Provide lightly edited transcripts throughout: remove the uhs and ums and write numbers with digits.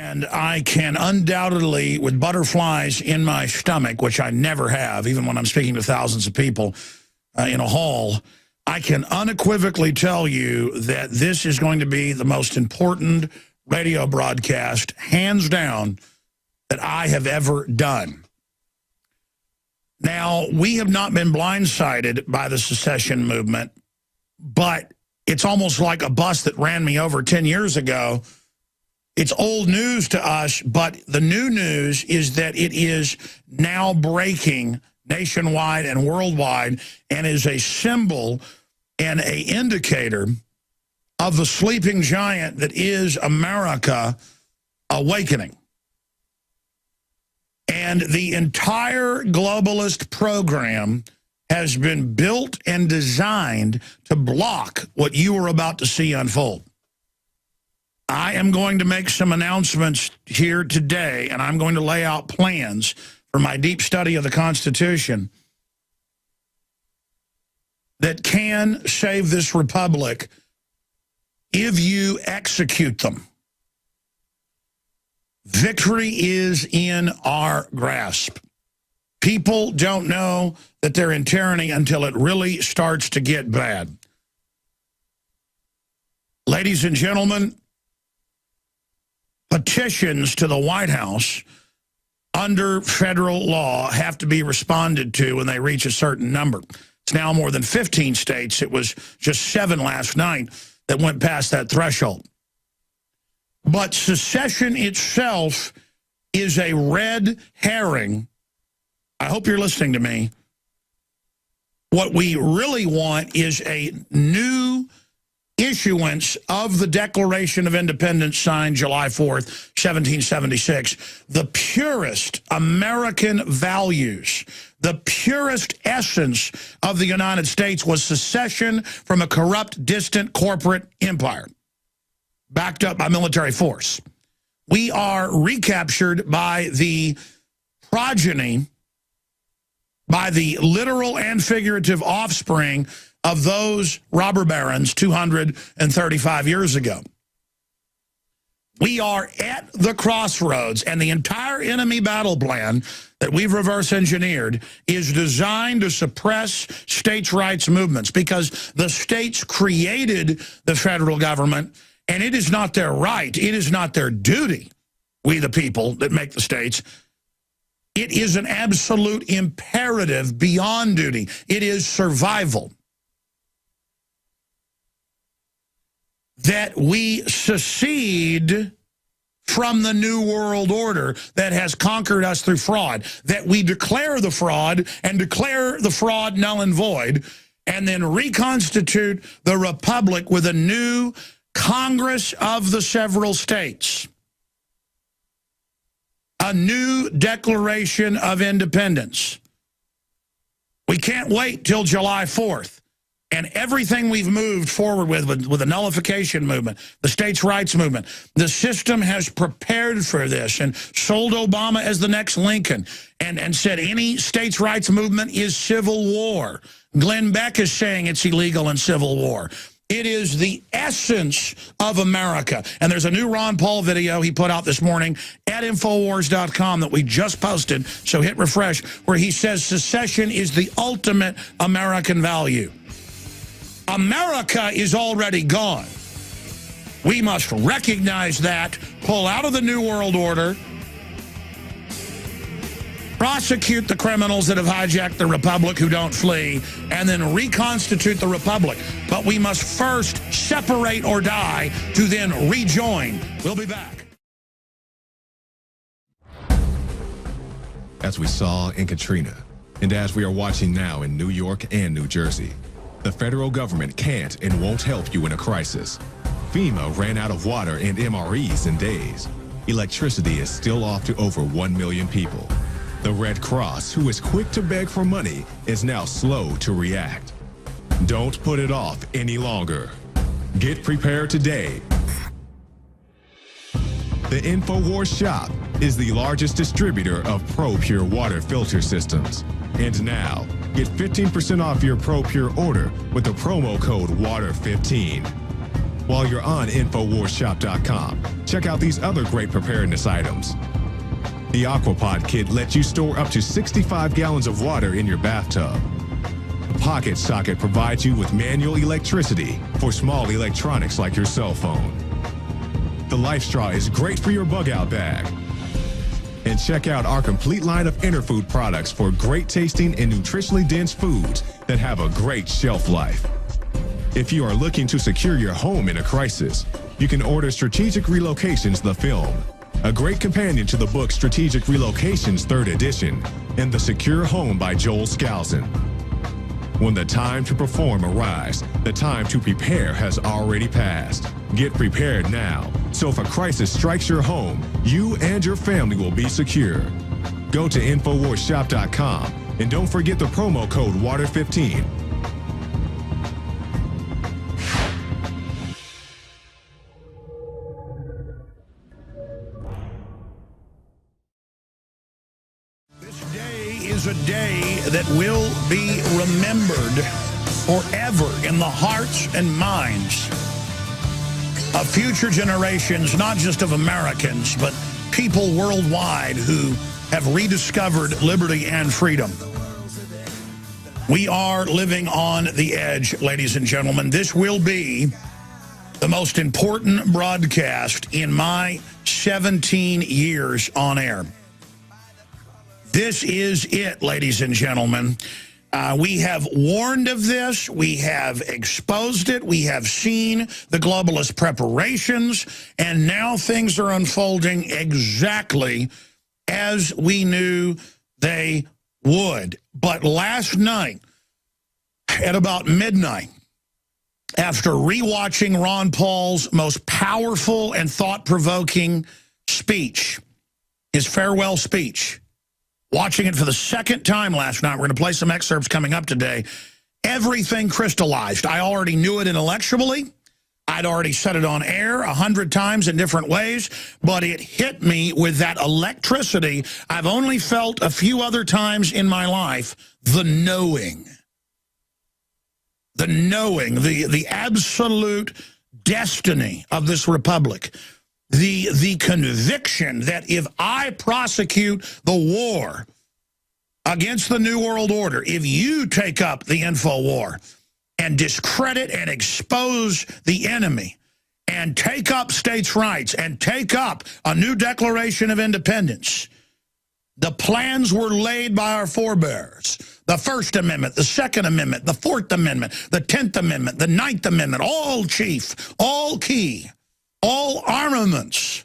And I can undoubtedly, with butterflies in my stomach, which I never have, even when I'm speaking to thousands of people in a hall, I can unequivocally tell you that this is going to be the most important radio broadcast, hands down, that I have ever done. Now, we have not been blindsided by the secession movement, but it's almost like a bus that ran me over 10 years ago. It's old news to us, but the new news is that it is now breaking nationwide and worldwide and is a symbol and an indicator of the sleeping giant that is America awakening. And the entire globalist program has been built and designed to block what you are about to see unfold. I am going to make some announcements here today, and I'm going to lay out plans for my deep study of the Constitution that can save this republic if you execute them. Victory is in our grasp. People don't know that they're in tyranny until it really starts to get bad. Ladies and gentlemen, petitions to the White House under federal law have to be responded to when they reach a certain number. It's now more than 15 states. It was just 7 last night that went past that threshold. But secession itself is a red herring. I hope you're listening to me. What we really want is a new issuance of the Declaration of Independence signed July 4th, 1776. The purest American values, the purest essence of the United States was secession from a corrupt, distant corporate empire, backed up by military force. We are recaptured by the progeny, by the literal and figurative offspring of those robber barons 235 years ago. We are at the crossroads, and the entire enemy battle plan that we've reverse engineered is designed to suppress states' rights movements, because the states created the federal government, and it is not their right, it is not their duty, we the people that make the states. It is an absolute imperative beyond duty. It is survival. That we secede from the New World Order that has conquered us through fraud, that we declare the fraud and declare the fraud null and void, and then reconstitute the republic with a new Congress of the several states, a new Declaration of Independence. We can't wait till July 4th. And everything we've moved forward with the nullification movement, the states' rights movement, the system has prepared for this and sold Obama as the next Lincoln and said any states' rights movement is civil war. Glenn Beck is saying it's illegal in civil war. It is the essence of America. And there's a new Ron Paul video he put out this morning at Infowars.com that we just posted, so hit refresh, where he says secession is the ultimate American value. America is already gone. We must recognize that, pull out of the New World Order, prosecute the criminals that have hijacked the republic who don't flee, and then reconstitute the republic. But we must first separate or die to then rejoin. We'll be back. As we saw in Katrina, and as we are watching now in New York and New Jersey, the federal government can't and won't help you in a crisis. FEMA ran out of water and MREs in days. Electricity is still off to over 1 million people. The Red Cross, who is quick to beg for money, is now slow to react. Don't put it off any longer. Get prepared today. The InfoWars shop is the largest distributor of ProPure water filter systems. And now, get 15% off your ProPure order with the promo code WATER15. While you're on InfoWarsShop.com, check out these other great preparedness items. The Aquapod Kit lets you store up to 65 gallons of water in your bathtub. The Pocket Socket provides you with manual electricity for small electronics like your cell phone. The Life Straw is great for your bug-out bag. And check out our complete line of Interfood products for great tasting and nutritionally dense foods that have a great shelf life. If you are looking to secure your home in a crisis, you can order Strategic Relocations, the film, a great companion to the book Strategic Relocations 3rd edition, and The Secure Home by Joel Skousen. When the time to perform arrives, the time to prepare has already passed. Get prepared now, so if a crisis strikes your home, you and your family will be secure. Go to InfoWarsShop.com and don't forget the promo code WATER15. Is a day that will be remembered forever in the hearts and minds of future generations, not just of Americans, but people worldwide who have rediscovered liberty and freedom. We are living on the edge, ladies and gentlemen. This will be the most important broadcast in my 17 years on air. This is it, ladies and gentlemen. We have warned of this. We have exposed it. We have seen the globalist preparations. And now things are unfolding exactly as we knew they would. But last night, at about midnight, after rewatching Ron Paul's most powerful and thought-provoking speech, his farewell speech, watching it for the second time last night, we're going to play some excerpts coming up today, everything crystallized. I already knew it intellectually. I'd already said it on air 100 times in different ways, but it hit me with that electricity I've only felt a few other times in my life, the knowing. The knowing, the absolute destiny of this republic. The conviction that if I prosecute the war against the New World Order, if you take up the info war and discredit and expose the enemy and take up states' rights and take up a new Declaration of Independence, the plans were laid by our forebears. The First Amendment, the Second Amendment, the Fourth Amendment, the 10th Amendment, the Ninth Amendment, all chief, all key. All armaments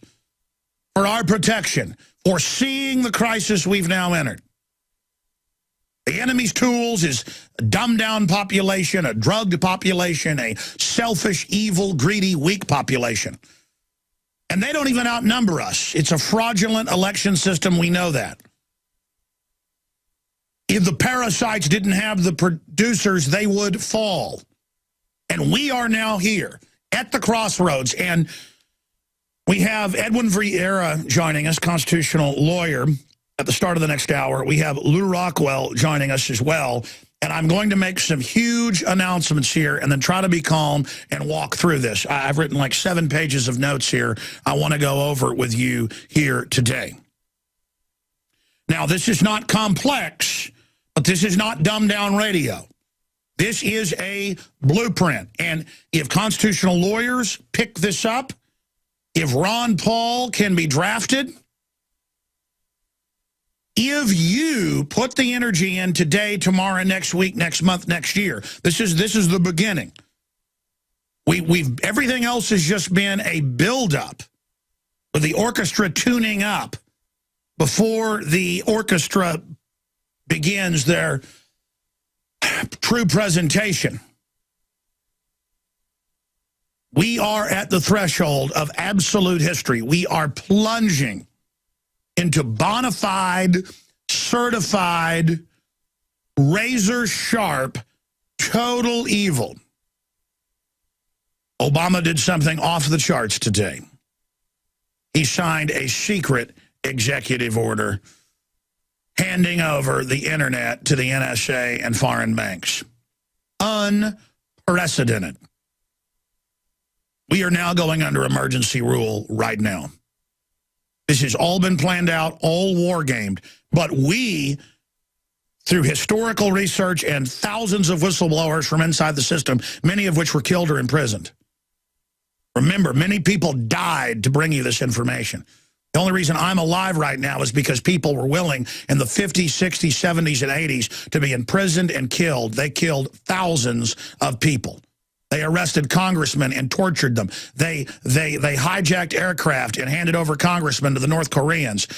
for our protection, foreseeing the crisis we've now entered. The enemy's tools is a dumbed-down population, a drugged population, a selfish, evil, greedy, weak population. And they don't even outnumber us. It's a fraudulent election system, we know that. If the parasites didn't have the producers, they would fall. And we are now here at the crossroads, and we have Edwin Vieira joining us, constitutional lawyer, at the start of the next hour. We have Lou Rockwell joining us as well, and I'm going to make some huge announcements here and then try to be calm and walk through this. I've written like 7 pages of notes here I want to go over with you here today. Now, this is not complex, but this is not dumbed-down radio. This is a blueprint, and if constitutional lawyers pick this up, if Ron Paul can be drafted, if you put the energy in today, tomorrow, next week, next month, next year, this is the beginning. Everything else has just been a build-up, with the orchestra tuning up before the orchestra begins their true presentation. We are at the threshold of absolute history. We are plunging into bona fide, certified, razor-sharp, total evil. Obama did something off the charts today. He signed a secret executive order handing over the internet to the NSA and foreign banks. Unprecedented. We are now going under emergency rule right now. This has all been planned out, all war gamed. But we, through historical research and thousands of whistleblowers from inside the system, many of which were killed or imprisoned. Remember, many people died to bring you this information. The only reason I'm alive right now is because people were willing in the 50s, 60s, 70s, and 80s to be imprisoned and killed. They killed thousands of people. They arrested congressmen and tortured them. They hijacked aircraft and handed over congressmen to the North Koreans.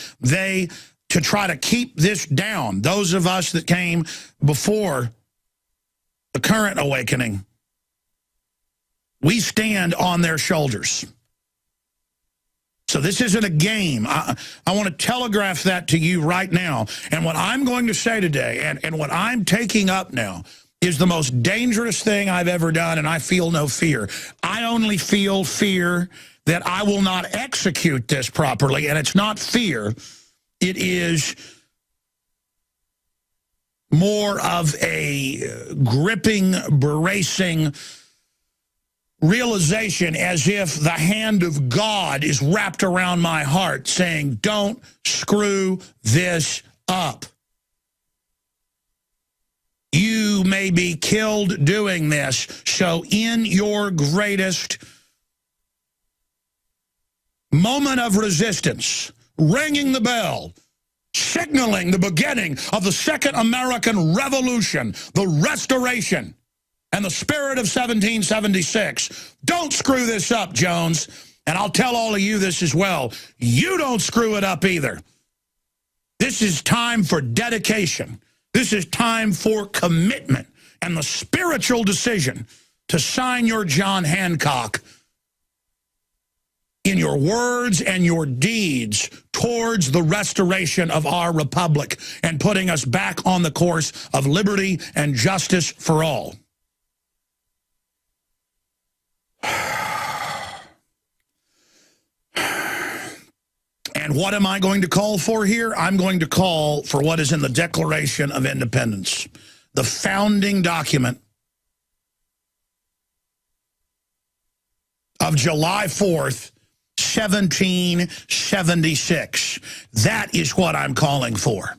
To try to keep this down, those of us that came before the current awakening, we stand on their shoulders. So this isn't a game. I want to telegraph that to you right now. And what I'm going to say today, and what I'm taking up now, is the most dangerous thing I've ever done, and I feel no fear. I only feel fear that I will not execute this properly, and it's not fear. It is more of a gripping, bracing realization, as if the hand of God is wrapped around my heart saying, don't screw this up. You may be killed doing this, so in your greatest moment of resistance, ringing the bell, signaling the beginning of the Second American Revolution, the Restoration, and the spirit of 1776. Don't screw this up, Jones. And I'll tell all of you this as well. You don't screw it up either. This is time for dedication. This is time for commitment and the spiritual decision to sign your John Hancock in your words and your deeds towards the restoration of our republic and putting us back on the course of liberty and justice for all. And what am I going to call for here? I'm going to call for what is in the Declaration of Independence, the founding document of July 4th, 1776. That is what I'm calling for.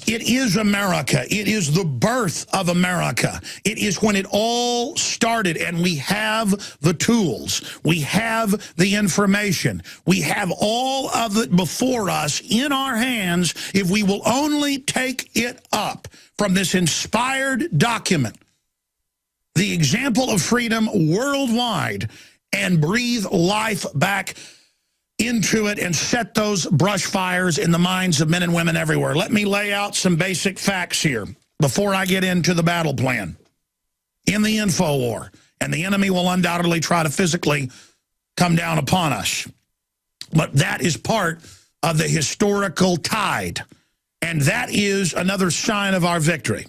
It is America. It is the birth of America. It is when it all started, and we have the tools. We have the information. We have all of it before us in our hands if we will only take it up from this inspired document, the example of freedom worldwide, and breathe life back into it and set those brush fires in the minds of men and women everywhere. Let me lay out some basic facts here before I get into the battle plan. In the info war, and the enemy will undoubtedly try to physically come down upon us, but that is part of the historical tide, and that is another sign of our victory.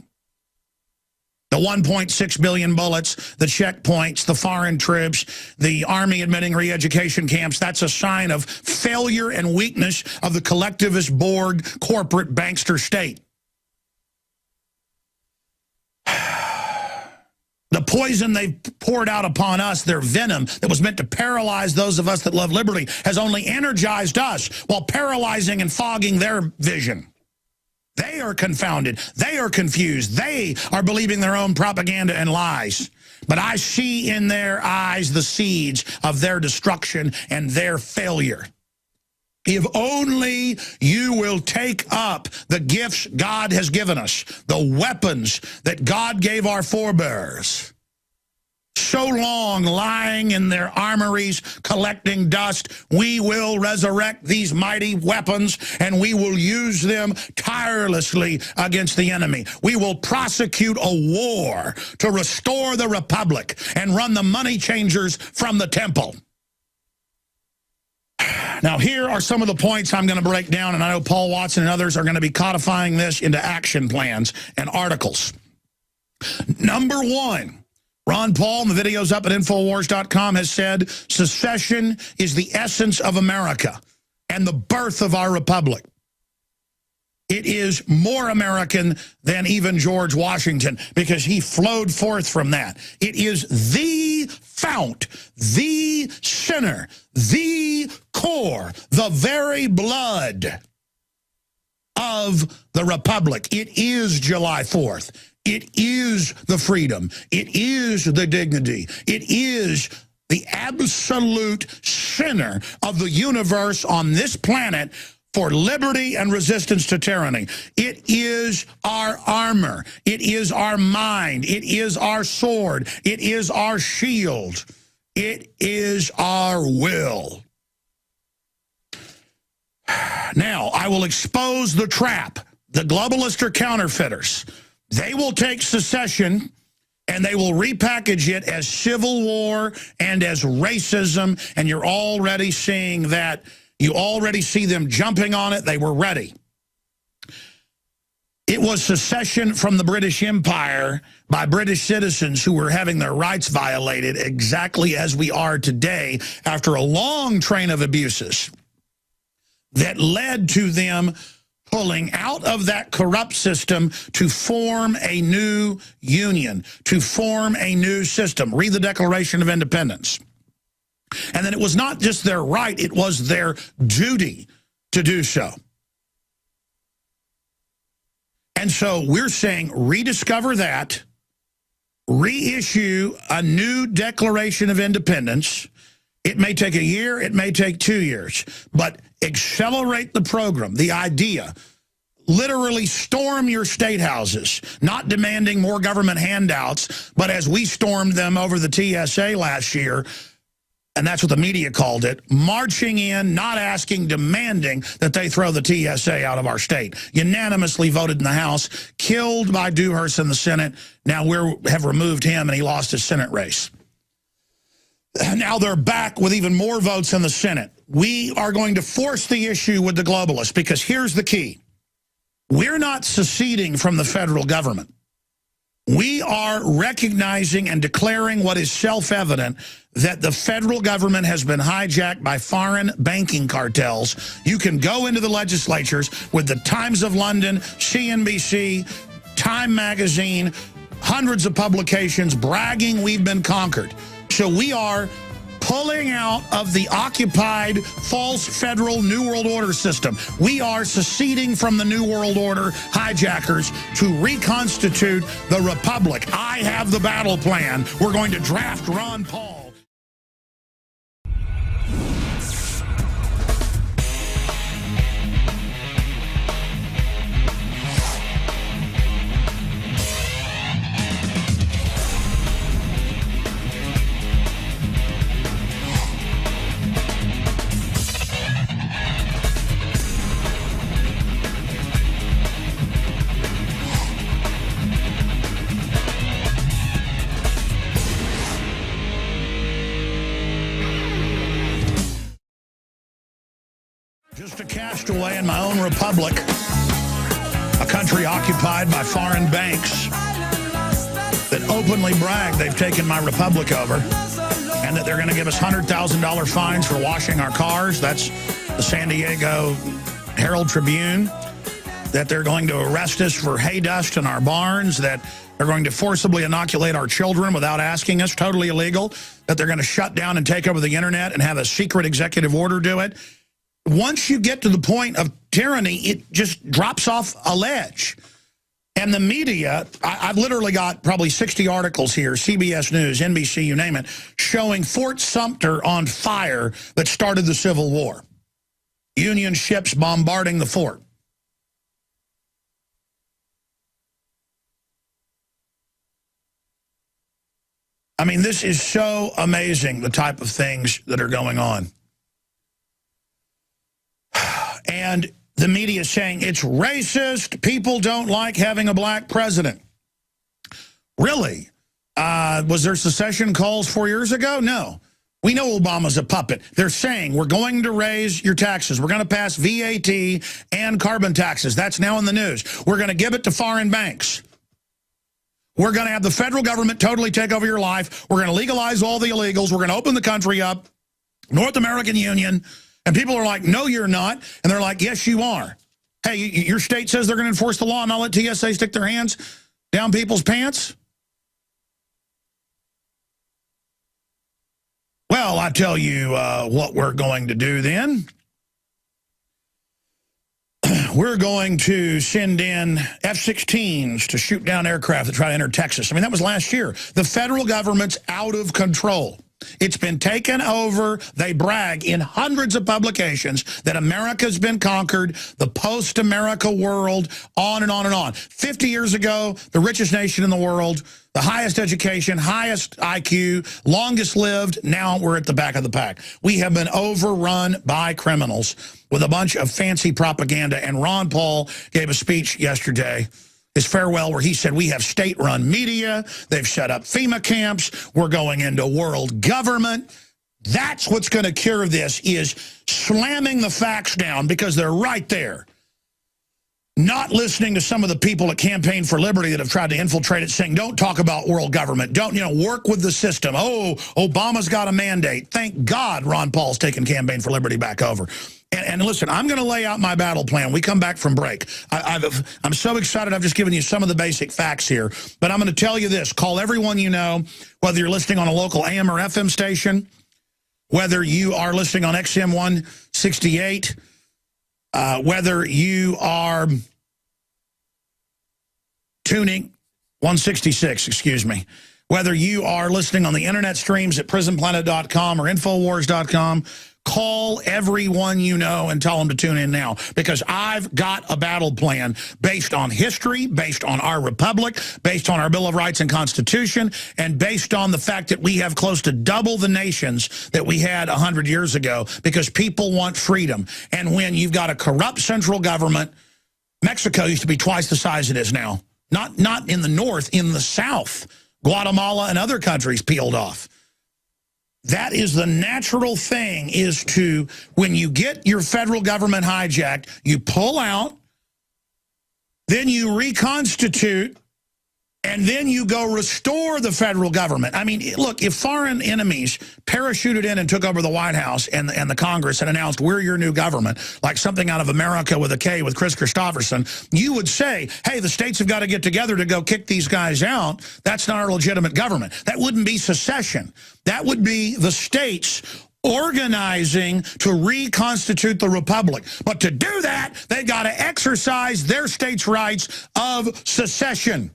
The 1.6 billion bullets, the checkpoints, the foreign troops, the Army admitting re-education camps, that's a sign of failure and weakness of the collectivist Borg corporate bankster state. The poison they've poured out upon us, their venom that was meant to paralyze those of us that love liberty, has only energized us while paralyzing and fogging their vision. They are confounded. They are confused. They are believing their own propaganda and lies. But I see in their eyes the seeds of their destruction and their failure. If only you will take up the gifts God has given us, the weapons that God gave our forebears, so long lying in their armories collecting dust, we will resurrect these mighty weapons and we will use them tirelessly against the enemy. We will prosecute a war to restore the republic and run the money changers from the temple. Now, here are some of the points I'm going to break down, and I know Paul Watson and others are going to be codifying this into action plans and articles. Number one, Ron Paul, in the videos up at Infowars.com, has said secession is the essence of America and the birth of our republic. It is more American than even George Washington because he flowed forth from that. It is the fount, the center, the core, the very blood of the Republic. It is July 4th. It is the freedom. It is the dignity. It is the absolute center of the universe on this planet for liberty and resistance to tyranny. It is our armor. It is our mind. It is our sword. It is our shield. It is our will. Now, I will expose the trap. The globalists are counterfeiters. They will take secession and they will repackage it as civil war and as racism, and you're already seeing that. You already see them jumping on it. They were ready. It was secession from the British Empire by British citizens who were having their rights violated exactly as we are today after a long train of abuses that led to them pulling out of that corrupt system to form a new union, to form a new system. Read the Declaration of Independence. And then it was not just their right, it was their duty to do so. And so we're saying rediscover that, reissue a new Declaration of Independence. It may take a year, it may take 2 years, but accelerate the program, the idea. Literally storm your state houses, not demanding more government handouts, but as we stormed them over the TSA last year, and that's what the media called it, marching in, not asking, demanding that they throw the TSA out of our state. Unanimously voted in the House, killed by Dewhurst in the Senate. Now we have removed him, and he lost his Senate race. Now they're back with even more votes in the Senate. We are going to force the issue with the globalists, because here's the key. We're not seceding from the federal government. We are recognizing and declaring what is self-evident, that the federal government has been hijacked by foreign banking cartels. You can go into the legislatures with the Times of London, CNBC, Time Magazine, hundreds of publications bragging we've been conquered. So we are pulling out of the occupied false federal New World Order system. We are seceding from the New World Order hijackers to reconstitute the Republic. I have the battle plan. We're going to draft Ron Paul. Just a castaway in my own republic, a country occupied by foreign banks that openly brag they've taken my republic over, and that they're going to give us $100,000 fines for washing our cars. That's the San Diego Herald Tribune. That they're going to arrest us for hay dust in our barns, that they're going to forcibly inoculate our children without asking us, totally illegal, that they're going to shut down and take over the internet and have a secret executive order do it. Once you get to the point of tyranny, it just drops off a ledge. And the media, I've literally got probably 60 articles here, CBS News, NBC, you name it, showing Fort Sumter on fire that started the Civil War. Union ships bombarding the fort. I mean, this is so amazing, the type of things that are going on. And the media is saying it's racist. People don't like having a black president. Really? Was there secession calls 4 years ago? No. We know Obama's a puppet. They're saying we're going to raise your taxes. We're going to pass VAT and carbon taxes. That's now in the news. We're going to give it to foreign banks. We're going to have the federal government totally take over your life. We're going to legalize all the illegals. We're going to open the country up. North American Union. And people are like, no, you're not. And they're like, yes, you are. Hey, your state says they're going to enforce the law and not let TSA stick their hands down people's pants? Well, I tell you what we're going to do then. We're going to send in F-16s to shoot down aircraft that try to enter Texas. I mean, that was last year. The federal government's out of control. It's been taken over. They brag in hundreds of publications that America's been conquered, the post-America world, on and on and on. 50 years ago, the richest nation in the world, the highest education, highest IQ, longest lived. Now we're at the back of the pack. We have been overrun by criminals with a bunch of fancy propaganda. And Ron Paul gave a speech yesterday, his farewell, where he said, we have state-run media. They've set up FEMA camps. We're going into world government. That's what's going to cure this, is slamming the facts down, because they're right there. Not listening to some of the people at Campaign for Liberty that have tried to infiltrate it, saying, don't talk about world government. Don't, work with the system. Oh, Obama's got a mandate. Thank God Ron Paul's taking Campaign for Liberty back over. And listen, I'm going to lay out my battle plan. We come back from break. I'm so excited. I've just given you some of the basic facts here. But I'm going to tell you this. Call everyone you know, whether you're listening on a local AM or FM station, whether you are listening on XM 168, whether you are tuning, 166, excuse me, whether you are listening on the internet streams at prisonplanet.com or Infowars.com, call everyone you know and tell them to tune in now, because I've got a battle plan based on history, based on our republic, based on our Bill of Rights and Constitution, and based on the fact that we have close to double the nations that we had 100 years ago, because people want freedom. And when you've got a corrupt central government, Mexico used to be twice the size it is now. Not in the north, in the south. Guatemala and other countries peeled off. That is the natural thing, is to, when you get your federal government hijacked, you pull out, then you reconstitute, and then you go restore the federal government. I mean, look, if foreign enemies parachuted in and took over the White House and the Congress and announced, we're your new government, like something out of America with a K with Chris Christopherson, you would say, hey, the states have got to get together to go kick these guys out. That's not our legitimate government. That wouldn't be secession. That would be the states organizing to reconstitute the republic. But to do that, they got to exercise their states' rights of secession.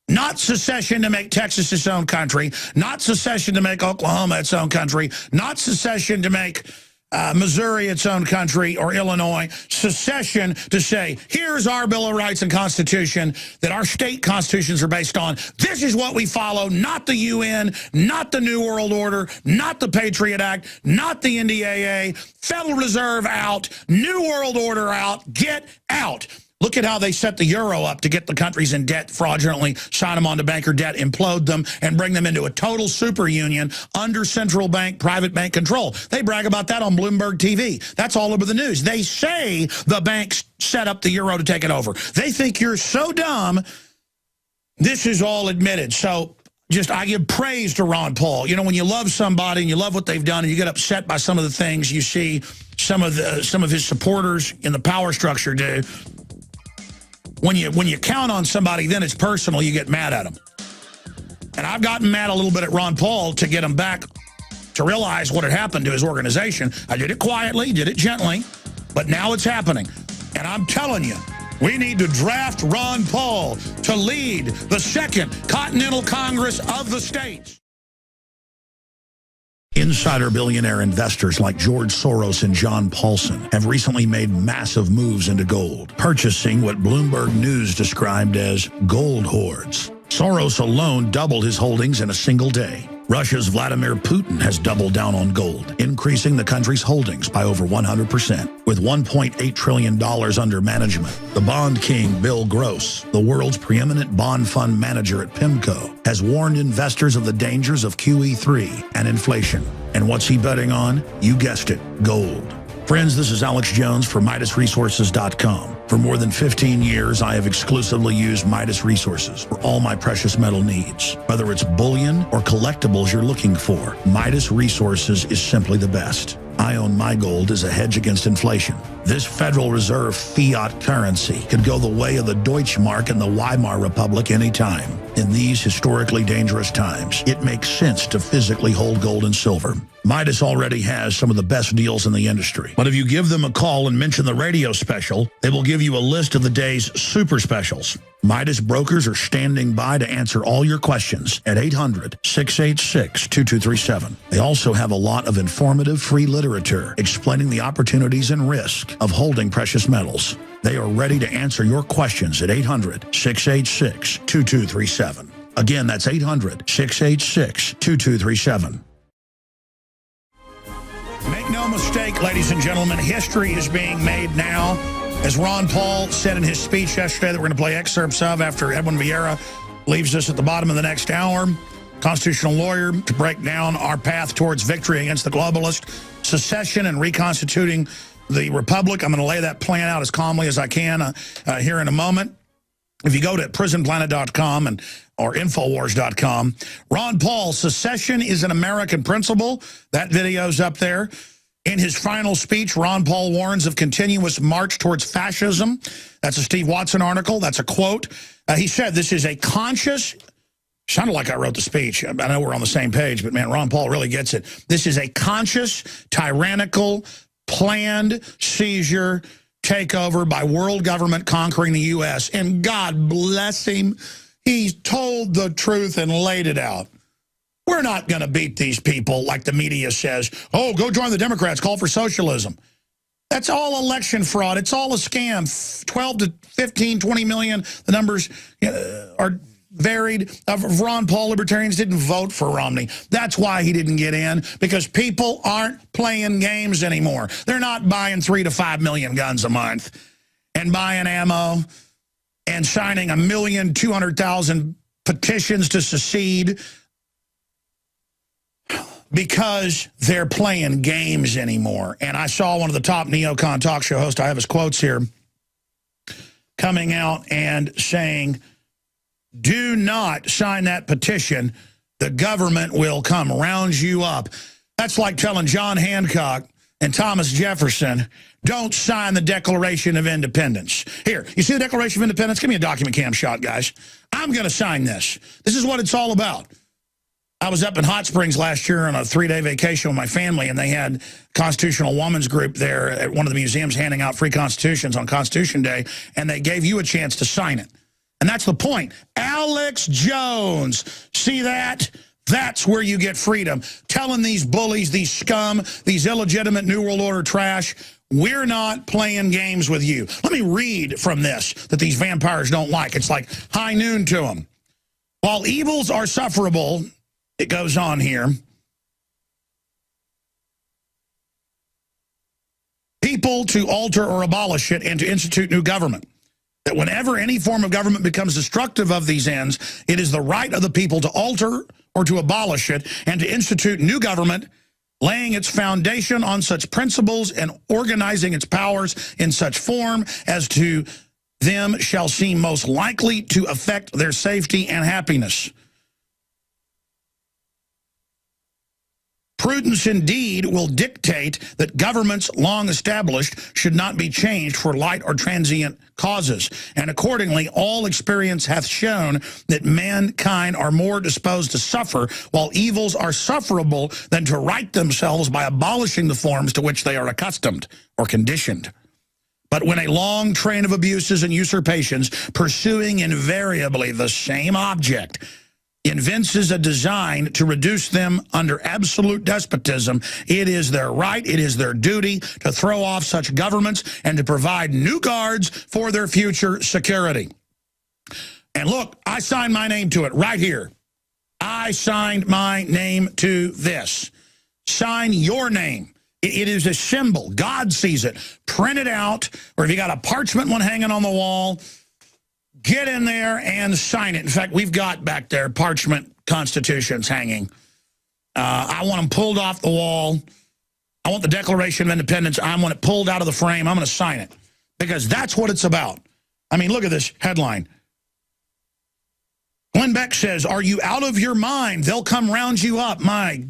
Not secession to make Texas its own country, not secession to make Oklahoma its own country, not secession to make Missouri its own country, or Illinois. Secession to say, here's our Bill of Rights and Constitution that our state constitutions are based on. This is what we follow, not the UN, not the New World Order, not the Patriot Act, not the NDAA, Federal Reserve out, New World Order out, get out. Look at how they set the euro up to get the countries in debt fraudulently, sign them onto banker debt, implode them, and bring them into a total super union under central bank, private bank control. They brag about that on Bloomberg TV. That's all over the news. They say the banks set up the euro to take it over. They think you're so dumb. This is all admitted. So I give praise to Ron Paul. When you love somebody and you love what they've done, and you get upset by some of the things you see some of his supporters in the power structure do. When you count on somebody, then it's personal. You get mad at them. And I've gotten mad a little bit at Ron Paul to get him back to realize what had happened to his organization. I did it quietly, did it gently, but now it's happening. And I'm telling you, we need to draft Ron Paul to lead the Second Continental Congress of the States. Insider billionaire investors like George Soros and John Paulson have recently made massive moves into gold, purchasing what Bloomberg News described as gold hoards. Soros alone doubled his holdings in a single day. Russia's Vladimir Putin has doubled down on gold, increasing the country's holdings by over 100%. With $1.8 trillion under management, the bond king Bill Gross, the world's preeminent bond fund manager at PIMCO, has warned investors of the dangers of QE3 and inflation. And what's he betting on? You guessed it, gold. Friends, this is Alex Jones for MidasResources.com. For more than 15 years, I have exclusively used Midas Resources for all my precious metal needs. Whether it's bullion or collectibles you're looking for, Midas Resources is simply the best. I own my gold as a hedge against inflation. This Federal Reserve fiat currency could go the way of the Deutschmark and the Weimar Republic anytime. In these historically dangerous times, it makes sense to physically hold gold and silver. Midas already has some of the best deals in the industry. But if you give them a call and mention the radio special, they will give you a list of the day's super specials. Midas brokers are standing by to answer all your questions at 800-686-2237. They also have a lot of informative free literature explaining the opportunities and risk of holding precious metals. They are ready to answer your questions at 800-686-2237. Again, that's 800-686-2237. Make no mistake, ladies and gentlemen, history is being made now. As Ron Paul said in his speech yesterday that we're going to play excerpts of after Edwin Vieira leaves us at the bottom of the next hour, constitutional lawyer, to break down our path towards victory against the globalist, secession, and reconstituting the republic. I'm going to lay that plan out as calmly as I can here in a moment. If you go to prisonplanet.com or Infowars.com, Ron Paul, secession is an American principle. That video's up there. In his final speech, Ron Paul warns of continuous march towards fascism. That's a Steve Watson article. That's a quote. He said this is a conscious, sounded like I wrote the speech. I know we're on the same page, but man, Ron Paul really gets it. This is a conscious, tyrannical, planned seizure, takeover by world government conquering the U.S. And God bless him, he told the truth and laid it out. We're not going to beat these people like the media says. Oh, go join the Democrats, call for socialism. That's all election fraud. It's all a scam. 12 to 15, 20 million, the numbers are varied. Of Ron Paul, libertarians didn't vote for Romney. That's why he didn't get in, because people aren't playing games anymore. They're not buying 3 to 5 million guns a month and buying ammo and signing 1,200,000 petitions to secede because they're playing games anymore. And I saw one of the top neocon talk show hosts, I have his quotes here, coming out and saying, do not sign that petition. The government will come round you up. That's like telling John Hancock and Thomas Jefferson, don't sign the Declaration of Independence. Here, you see the Declaration of Independence? Give me a document cam shot, guys. I'm going to sign this. This is what it's all about. I was up in Hot Springs last year on a 3-day vacation with my family, and they had Constitutional Women's Group there at one of the museums handing out free constitutions on Constitution Day, and they gave you a chance to sign it. And that's the point. Alex Jones, see that? That's where you get freedom. Telling these bullies, these scum, these illegitimate New World Order trash, we're not playing games with you. Let me read from this that these vampires don't like. It's like high noon to them. While evils are sufferable, it goes on here, people to alter or abolish it and to institute new government. That whenever any form of government becomes destructive of these ends, it is the right of the people to alter or to abolish it and to institute new government, laying its foundation on such principles and organizing its powers in such form as to them shall seem most likely to affect their safety and happiness. Prudence indeed will dictate that governments long established should not be changed for light or transient causes. And accordingly, all experience hath shown that mankind are more disposed to suffer, while evils are sufferable, than to right themselves by abolishing the forms to which they are accustomed or conditioned. But when a long train of abuses and usurpations, pursuing invariably the same object, evinces a design to reduce them under absolute despotism, it is their right, it is their duty to throw off such governments and to provide new guards for their future security. And look, I signed my name to it right here. I signed my name to this. Sign your name. It is a symbol. God sees it. Print it out, or if you got a parchment one hanging on the wall, get in there and sign it. In fact, we've got back there parchment constitutions hanging. I want them pulled off the wall. I want the Declaration of Independence. I want it pulled out of the frame. I'm going to sign it because that's what it's about. I mean, look at this headline. Glenn Beck says, are you out of your mind? They'll come round you up. My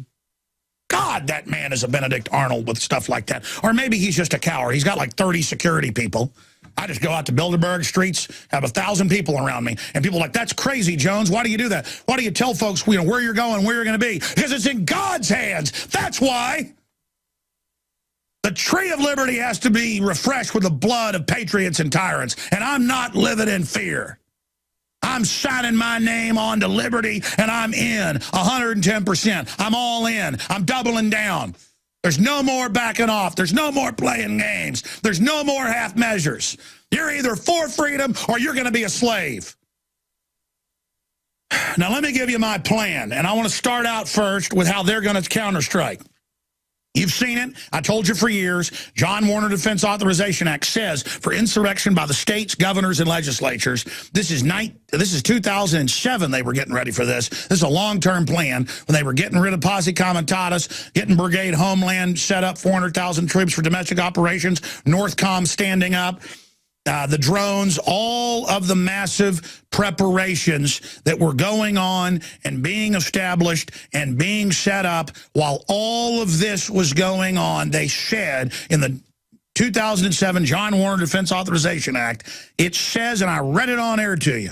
God, that man is a Benedict Arnold with stuff like that. Or maybe he's just a coward. He's got like 30 security people. I just go out to Bilderberg streets, have 1,000 people around me, and people are like, that's crazy, Jones. Why do you do that? Why do you tell folks where you're going, where you're going to be? Because it's in God's hands. That's why. The tree of liberty has to be refreshed with the blood of patriots and tyrants, and I'm not living in fear. I'm signing my name on to liberty, and I'm in 110%. I'm all in. I'm doubling down. There's no more backing off. There's no more playing games. There's no more half measures. You're either for freedom or you're going to be a slave. Now, let me give you my plan, and I want to start out first with how they're going to counterstrike. You've seen it. I told you for years. John Warner Defense Authorization Act says for insurrection by the states, governors, and legislatures. This is 2007 they were getting ready for this. This is a long-term plan when they were getting rid of Posse Comitatus, getting Brigade Homeland set up, 400,000 troops for domestic operations, Northcom standing up. The drones, all of the massive preparations that were going on and being established and being set up while all of this was going on, they said in the 2007 John Warner Defense Authorization Act, it says, and I read it on air to you,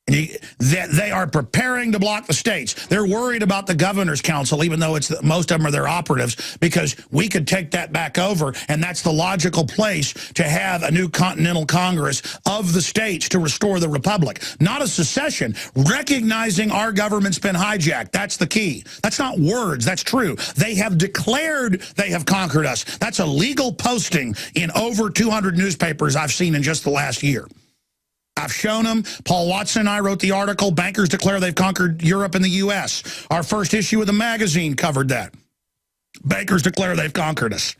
that they are preparing to block the states. They're worried about the governor's council, even though most of them are their operatives, because we could take that back over, and that's the logical place to have a new continental Congress of the states to restore the republic. Not a secession, recognizing our government's been hijacked. That's the key. That's not words. That's true. They have declared they have conquered us. That's a legal posting in over 200 newspapers I've seen in just the last year. I've shown them. Paul Watson and I wrote the article, Bankers Declare They've Conquered Europe and the U.S. Our first issue of the magazine covered that. Bankers declare they've conquered us.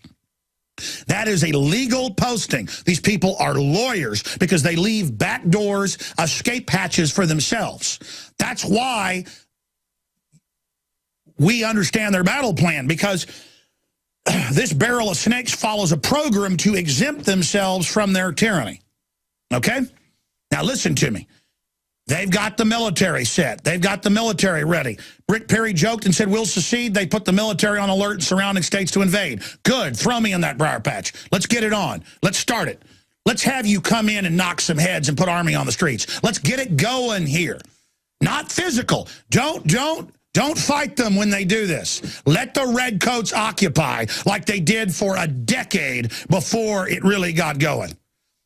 That is a legal posting. These people are lawyers because they leave back doors, escape hatches for themselves. That's why we understand their battle plan, because this barrel of snakes follows a program to exempt themselves from their tyranny. Okay? Now listen to me. They've got the military set. They've got the military ready. Rick Perry joked and said, we'll secede. They put the military on alert in surrounding states to invade. Good. Throw me in that briar patch. Let's get it on. Let's start it. Let's have you come in and knock some heads and put army on the streets. Let's get it going here. Not physical. Don't fight them when they do this. Let the redcoats occupy like they did for a decade before it really got going.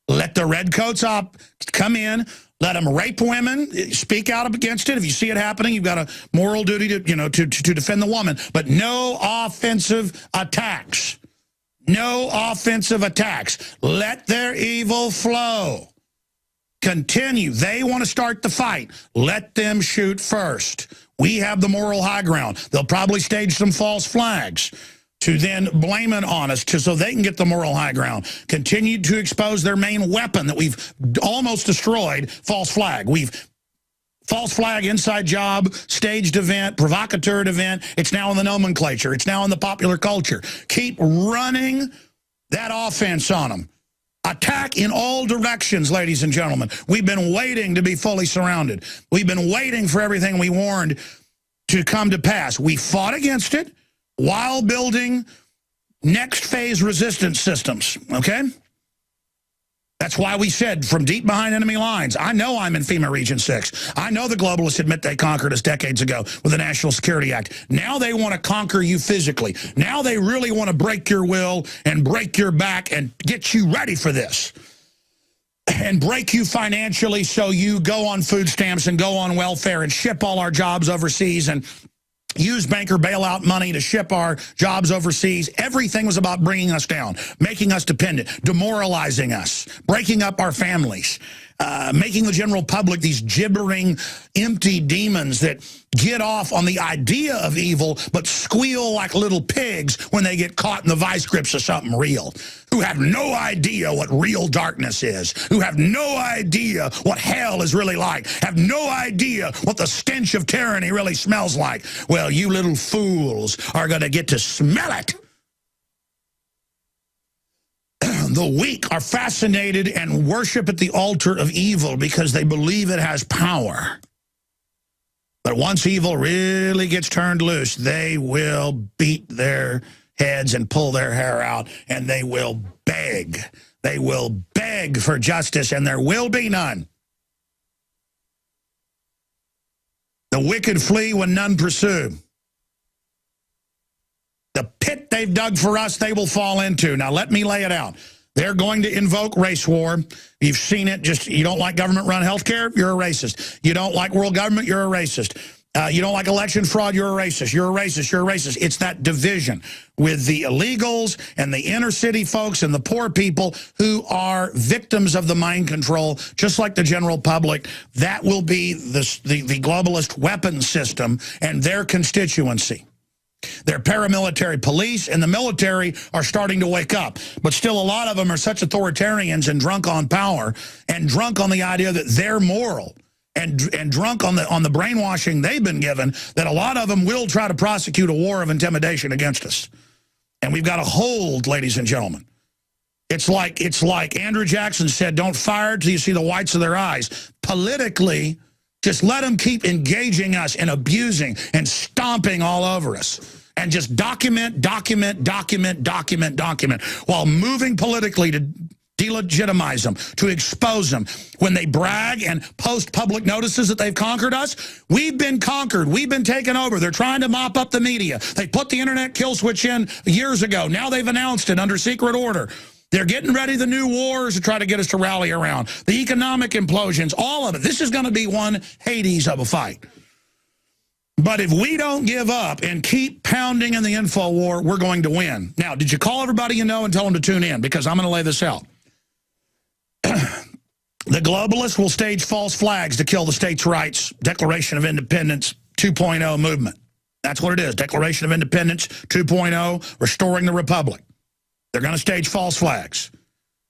Let the redcoats come in. Let them rape women. Speak out against it. If you see it happening, you've got a moral duty to defend the woman. But no offensive attacks. No offensive attacks. Let their evil flow. Continue. They want to start the fight. Let them shoot first. We have the moral high ground. They'll probably stage some false flags to then blame it on us so they can get the moral high ground. Continue to expose their main weapon that we've almost destroyed, false flag. False flag, inside job, staged event, provocateur event. It's now in the nomenclature. It's now in the popular culture. Keep running that offense on them. Attack in all directions, ladies and gentlemen. We've been waiting to be fully surrounded. We've been waiting for everything we warned to come to pass. We fought against it while building next phase resistance systems, okay? That's why we said from deep behind enemy lines, I know I'm in FEMA Region 6. I know the globalists admit they conquered us decades ago with the National Security Act. Now they want to conquer you physically. Now they really want to break your will and break your back and get you ready for this. And break you financially so you go on food stamps and go on welfare and ship all our jobs overseas and use banker bailout money to ship our jobs overseas. Everything was about bringing us down, making us dependent, demoralizing us, breaking up our families, making the general public these gibbering, empty demons that get off on the idea of evil but squeal like little pigs when they get caught in the vice grips of something real, who have no idea what real darkness is, who have no idea what hell is really like, have no idea what the stench of tyranny really smells like. Well, you little fools are going to get to smell it. The weak are fascinated and worship at the altar of evil because they believe it has power. But once evil really gets turned loose, they will beat their heads and pull their hair out, and they will beg. They will beg for justice, and there will be none. The wicked flee when none pursue. The pit they've dug for us, they will fall into. Now, let me lay it out. They're going to invoke race war. You've seen it. Just, you don't like government-run health care? You're a racist. You don't like world government? You're a racist. You don't like election fraud? You're a racist. You're a racist. You're a racist. It's that division with the illegals and the inner city folks and the poor people who are victims of the mind control, just like the general public. That will be the globalist weapon system and their constituency. Their paramilitary police and the military are starting to wake up. But still, a lot of them are such authoritarians and drunk on power and drunk on the idea that they're moral and drunk on the brainwashing they've been given, that a lot of them will try to prosecute a war of intimidation against us. And we've got to hold, ladies and gentlemen. It's like Andrew Jackson said, don't fire till you see the whites of their eyes. Politically, just let them keep engaging us and abusing and stomping all over us. And just document, while moving politically to delegitimize them, to expose them. When they brag and post public notices that they've conquered us, we've been conquered. We've been taken over. They're trying to mop up the media. They put the internet kill switch in years ago. Now they've announced it under secret order. They're getting ready the new wars to try to get us to rally around. The economic implosions, all of it. This is going to be one Hades of a fight. But if we don't give up and keep pounding in the info war, we're going to win. Now, did you call everybody you know and tell them to tune in? Because I'm going to lay this out. The globalists will stage false flags to kill the states' rights Declaration of Independence 2.0 movement. That's what it is. Declaration of Independence 2.0, restoring the republic. They're going to stage false flags.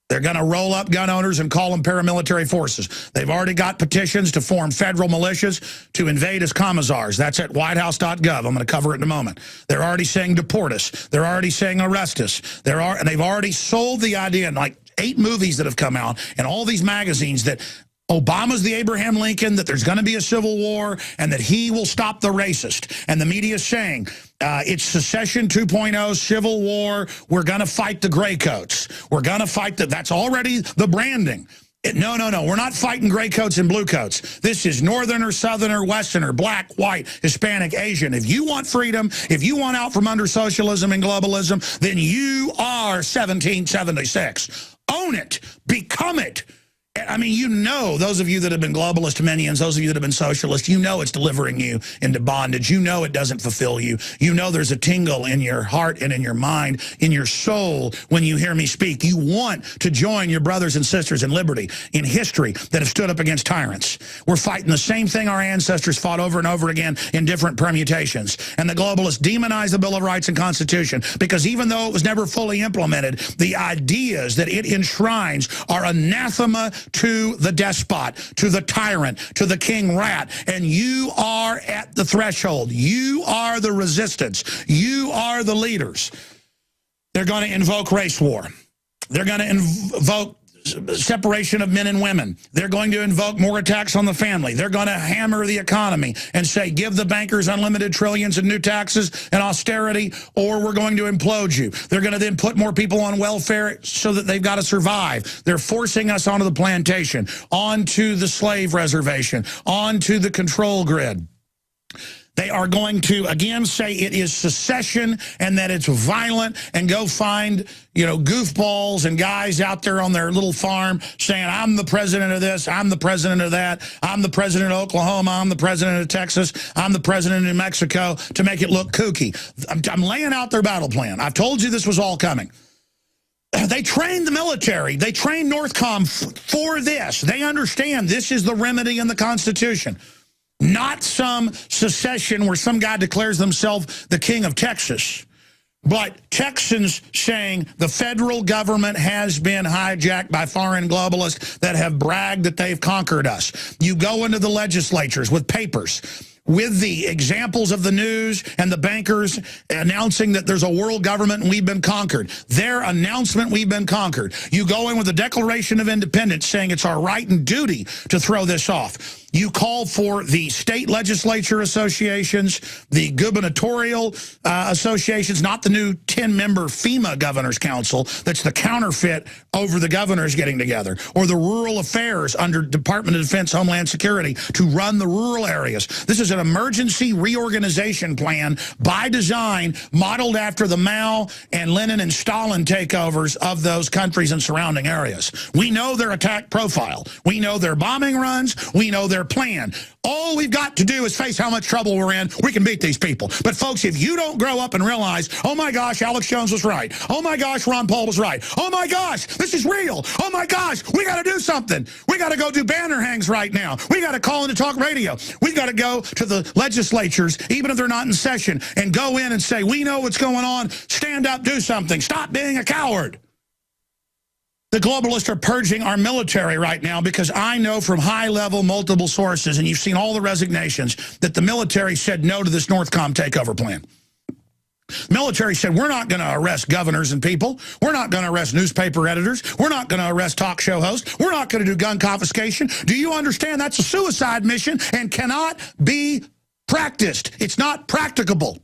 They're going to roll up gun owners and call them paramilitary forces. They've already got petitions to form federal militias to invade as commissars. That's at whitehouse.gov. I'm going to cover it in a moment. They're already saying deport us. They're already saying arrest us. And they've already sold the idea in like 8 movies that have come out and all these magazines that Obama's the Abraham Lincoln, that there's going to be a civil war, and that he will stop the racist. And the media is saying it's secession 2.0, civil war. We're going to fight the gray coats. We're going to fight that's already the branding. No. We're not fighting gray coats and blue coats. This is northerner, southerner, westerner, black, white, Hispanic, Asian. If you want freedom, if you want out from under socialism and globalism, then you are 1776. Own it. Become it. I mean, you know, those of you that have been globalist minions, those of you that have been socialist, you know it's delivering you into bondage. You know it doesn't fulfill you. You know there's a tingle in your heart and in your mind, in your soul when you hear me speak. You want to join your brothers and sisters in liberty, in history, that have stood up against tyrants. We're fighting the same thing our ancestors fought over and over again in different permutations. And the globalists demonize the Bill of Rights and Constitution because even though it was never fully implemented, the ideas that it enshrines are anathema to the despot, to the tyrant, to the king rat, and you are at the threshold. You are the resistance. You are the leaders. They're going to invoke race war. They're going to invoke separation of men and women. They're going to invoke more attacks on the family. They're going to hammer the economy and say, give the bankers unlimited trillions in new taxes and austerity, or we're going to implode you. They're going to then put more people on welfare so that they've got to survive. They're forcing us onto the plantation, onto the slave reservation, onto the control grid. They are going to, again, say it is secession and that it's violent, and go find, goofballs and guys out there on their little farm saying, I'm the president of this, I'm the president of that, I'm the president of Oklahoma, I'm the president of Texas, I'm the president of New Mexico, to make it look kooky. I'm laying out their battle plan. I've told you this was all coming. They trained the military. They trained Northcom for this. They understand this is the remedy in the Constitution. Not some secession where some guy declares themselves the king of Texas, but Texans saying the federal government has been hijacked by foreign globalists that have bragged that they've conquered us. You go into the legislatures with papers with the examples of the news and the bankers announcing that there's a world government and we've been conquered. Their announcement, we've been conquered. You go in with the Declaration of Independence saying it's our right and duty to throw this off. You call for the state legislature associations, the gubernatorial associations, not the new 10-member FEMA Governor's Council that's the counterfeit over the governors getting together, or the rural affairs under Department of Defense, Homeland Security to run the rural areas. This is an emergency reorganization plan by design, modeled after the Mao and Lenin and Stalin takeovers of those countries and surrounding areas. We know their attack profile. We know their bombing runs. We know their plan. All we've got to do is face how much trouble we're in. We can beat these people. But folks, if you don't grow up and realize, oh my gosh, Alex Jones was right. Oh my gosh, Ron Paul was right. Oh my gosh, this is real. Oh my gosh, we got to do something. We got to go do banner hangs right now. We got to call into talk radio. We got to go to the legislatures, even if they're not in session, and go in and say, we know what's going on. Stand up, do something. Stop being a coward. The globalists are purging our military right now because I know from high-level multiple sources, and you've seen all the resignations, that the military said no to this Northcom takeover plan. Military said, we're not going to arrest governors and people. We're not going to arrest newspaper editors. We're not going to arrest talk show hosts. We're not going to do gun confiscation. Do you understand that's a suicide mission and cannot be practiced? It's not practicable.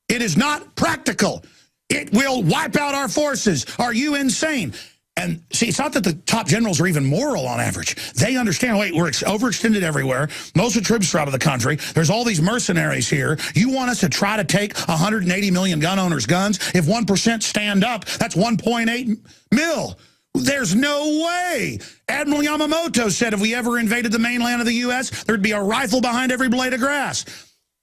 It is not practical. It will wipe out our forces. Are you insane? And see, it's not that the top generals are even moral on average. They understand, wait, we're overextended everywhere. Most of the troops are out of the country. There's all these mercenaries here. You want us to try to take 180 million gun owners' guns? If 1% stand up, that's 1.8 mil. There's no way. Admiral Yamamoto said if we ever invaded the mainland of the U.S., there'd be a rifle behind every blade of grass.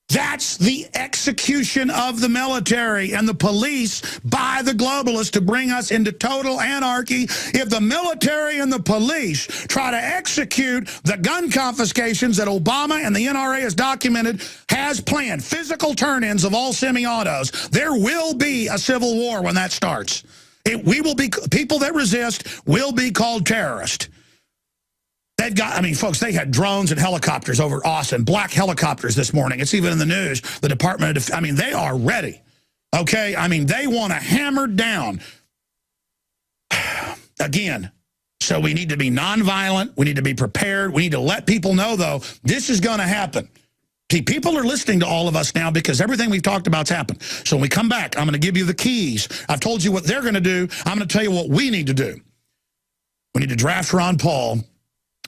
That's the execution of the military and the police by the globalists to bring us into total anarchy. If the military and the police try to execute the gun confiscations that Obama and the NRA has documented, has planned, physical turn-ins of all semi-autos, there will be a civil war when that starts. We will be, people that resist will be called terrorists. They've got, I mean, folks, they had drones and helicopters over Austin, black helicopters this morning. It's even in the news. The Department of Defense, I mean, they are ready. Okay? I mean, they want to hammer down. Again, so we need to be nonviolent. We need to be prepared. We need to let people know, though, this is going to happen. See, people are listening to all of us now because everything we've talked about's happened. So when we come back, I'm going to give you the keys. I've told you what they're going to do. I'm going to tell you what we need to do. We need to draft Ron Paul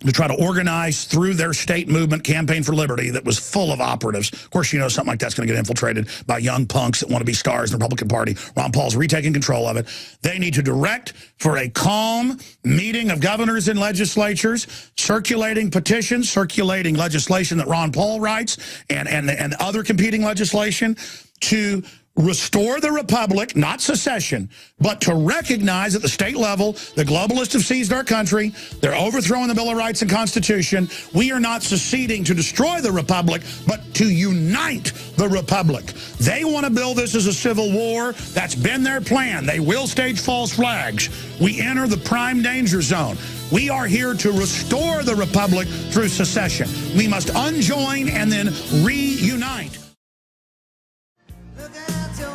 to try to organize through their state movement, Campaign for Liberty, that was full of operatives. Of course, you know, something like that's going to get infiltrated by young punks that want to be stars in the Republican Party. Ron Paul's retaking control of it. They need to direct for a calm meeting of governors and legislatures, circulating petitions, circulating legislation that Ron Paul writes, and other competing legislation to restore the republic, not secession, but to recognize at the state level the globalists have seized our country. They're overthrowing the Bill of Rights and Constitution. We are not seceding to destroy the republic, but to unite the republic. They want to build this as a civil war. That's been their plan. They will stage false flags. We enter the prime danger zone. We are here to restore the republic through secession. We must unjoin and then reunite.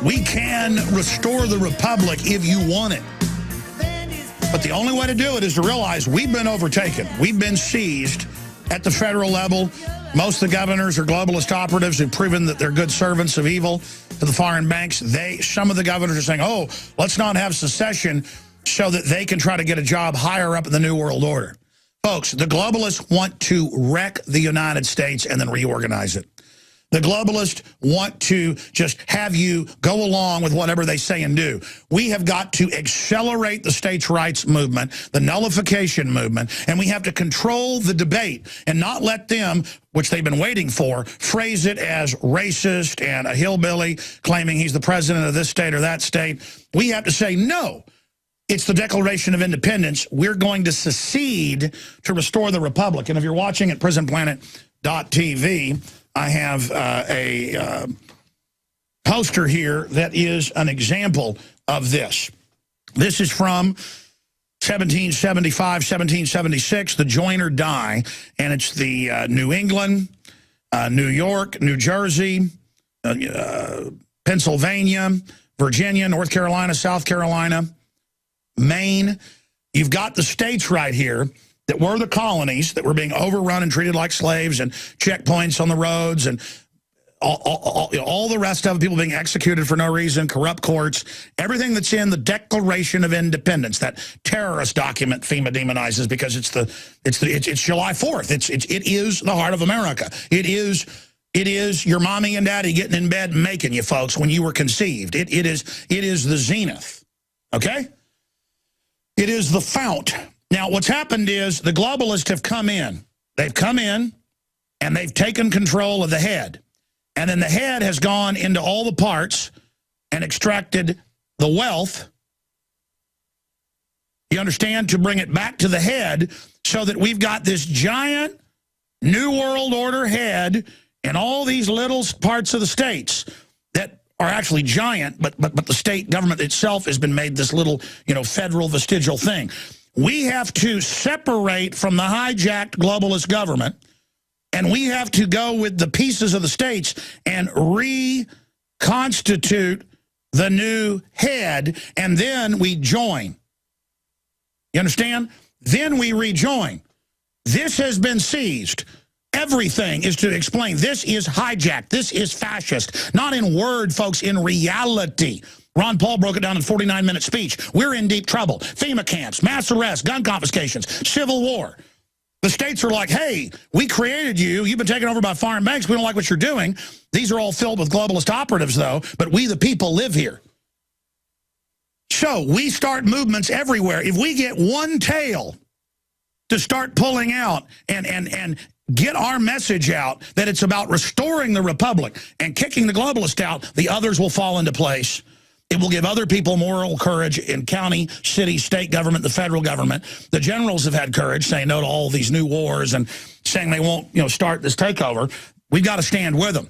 We can restore the republic if you want it. But the only way to do it is to realize we've been overtaken. We've been seized at the federal level. Most of the governors are globalist operatives who've proven that they're good servants of evil to the foreign banks. Some of the governors are saying, oh, let's not have secession so that they can try to get a job higher up in the New World Order. Folks, the globalists want to wreck the United States and then reorganize it. The globalists want to just have you go along with whatever they say and do. We have got to accelerate the states' rights movement, the nullification movement, and we have to control the debate and not let them, which they've been waiting for, phrase it as racist and a hillbilly claiming he's the president of this state or that state. We have to say, no, it's the Declaration of Independence. We're going to secede to restore the republic. And if you're watching at prisonplanet.tv, I have a poster here that is an example of this. This is from 1775, 1776, the Join or Die, and it's the New England, New York, New Jersey, Pennsylvania, Virginia, North Carolina, South Carolina, Maine. You've got the states right here that were the colonies that were being overrun and treated like slaves, and checkpoints on the roads, and all the rest of it, people being executed for no reason, corrupt courts, everything that's in the Declaration of Independence, that terrorist document FEMA demonizes because it's July 4th. It is the heart of America. It is your mommy and daddy getting in bed and making you folks when you were conceived. It is the zenith. Okay? It is the fount. Now, what's happened is the globalists have come in. They've come in and they've taken control of the head. And then the head has gone into all the parts and extracted the wealth, you understand, to bring it back to the head so that we've got this giant New World Order head and all these little parts of the states that are actually giant, but the state government itself has been made this little, federal vestigial thing. We have to separate from the hijacked globalist government, and we have to go with the pieces of the states and reconstitute the new head, and then we join. You understand? Then we rejoin. This has been seized. Everything is to explain. This is hijacked. This is fascist. Not in word, folks, in reality. Ron Paul broke it down in a 49-minute speech. We're in deep trouble. FEMA camps, mass arrests, gun confiscations, civil war. The states are like, hey, we created you. You've been taken over by foreign banks. We don't like what you're doing. These are all filled with globalist operatives, though, but we the people live here. So we start movements everywhere. If we get one tail to start pulling out and get our message out that it's about restoring the republic and kicking the globalist out, the others will fall into place. It will give other people moral courage in county, city, state government, the federal government. The generals have had courage saying no to all these new wars and saying they won't, start this takeover. We've got to stand with them.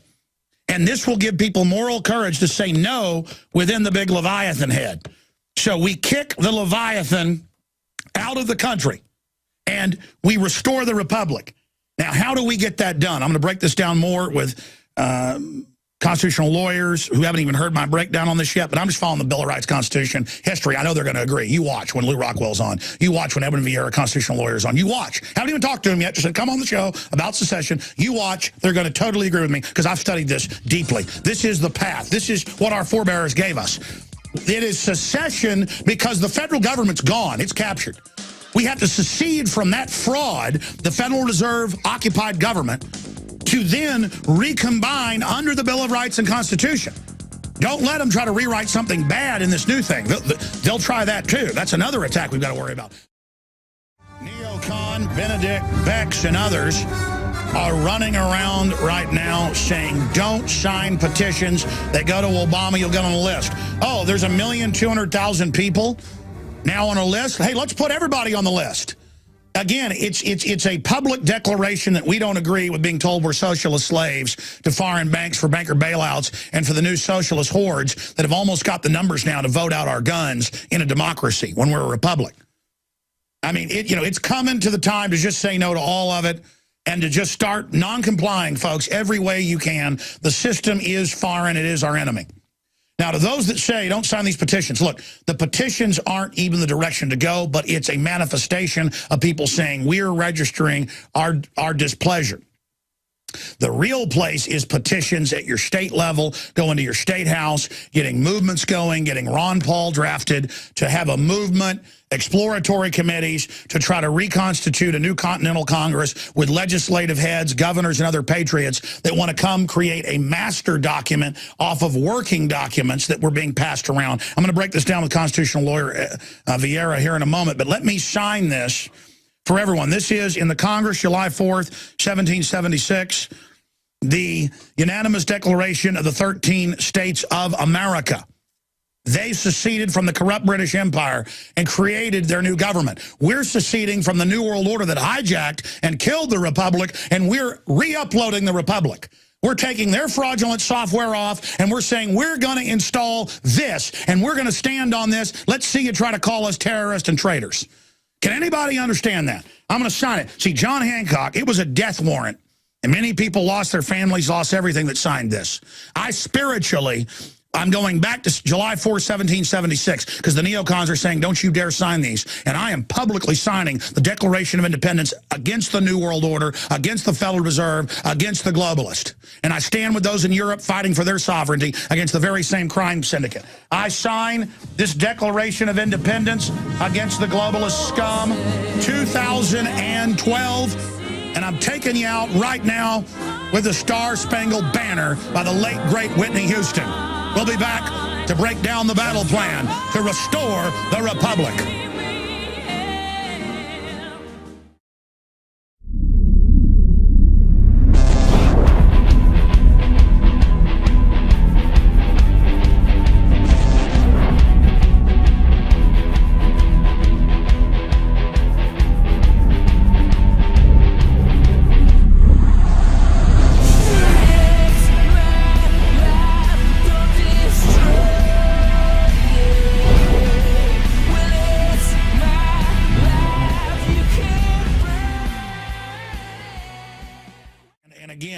And this will give people moral courage to say no within the big Leviathan head. So we kick the Leviathan out of the country and we restore the republic. Now, how do we get that done? I'm going to break this down more with constitutional lawyers who haven't even heard my breakdown on this yet, but I'm just following the Bill of Rights, Constitution, history. I know they're going to agree. You watch when Lou Rockwell's on. You watch when Edwin Vieira, constitutional lawyer's on. You watch. Haven't even talked to him yet. Just said, come on the show about secession. You watch. They're going to totally agree with me because I've studied this deeply. This is the path. This is what our forebears gave us. It is secession because the federal government's gone. It's captured. We have to secede from that fraud, the Federal Reserve occupied government, to then recombine under the Bill of Rights and Constitution. Don't let them try to rewrite something bad in this new thing. They'll try that too. That's another attack we've got to worry about. Neocon, Benedict, Bex, and others are running around right now saying, don't sign petitions that go to Obama, you'll get on a list. Oh, there's 1,200,000 people now on a list. Hey, let's put everybody on the list. Again, it's a public declaration that we don't agree with being told we're socialist slaves to foreign banks for banker bailouts and for the new socialist hordes that have almost got the numbers now to vote out our guns in a democracy when we're a republic. I mean, it's coming to the time to just say no to all of it and to just start non-complying, folks, every way you can. The system is foreign. It is our enemy. Now, to those that say, don't sign these petitions, look, the petitions aren't even the direction to go, but it's a manifestation of people saying we're registering our displeasure. The real place is petitions at your state level, going to your state house, getting movements going, getting Ron Paul drafted to have a movement, exploratory committees to try to reconstitute a new Continental Congress with legislative heads, governors, and other patriots that want to come create a master document off of working documents that were being passed around. I'm going to break this down with constitutional lawyer Vieira here in a moment, but let me sign this for everyone. This is in the Congress, July 4th, 1776, the unanimous declaration of the 13 states of America. They seceded from the corrupt British Empire and created their new government. We're seceding from the New World Order that hijacked and killed the Republic, and we're re-uploading the Republic. We're taking their fraudulent software off, and we're saying we're going to install this, and we're going to stand on this. Let's see you try to call us terrorists and traitors. Can anybody understand that? I'm going to sign it. See, John Hancock, it was a death warrant, and many people lost their families, lost everything that signed this. I spiritually I'm going back to July 4, 1776, because the neocons are saying, don't you dare sign these. And I am publicly signing the Declaration of Independence against the New World Order, against the Federal Reserve, against the globalist. And I stand with those in Europe fighting for their sovereignty against the very same crime syndicate. I sign this Declaration of Independence against the globalist scum, 2012. And I'm taking you out right now with the Star-Spangled Banner by the late, great Whitney Houston. We'll be back to break down the battle plan to restore the Republic.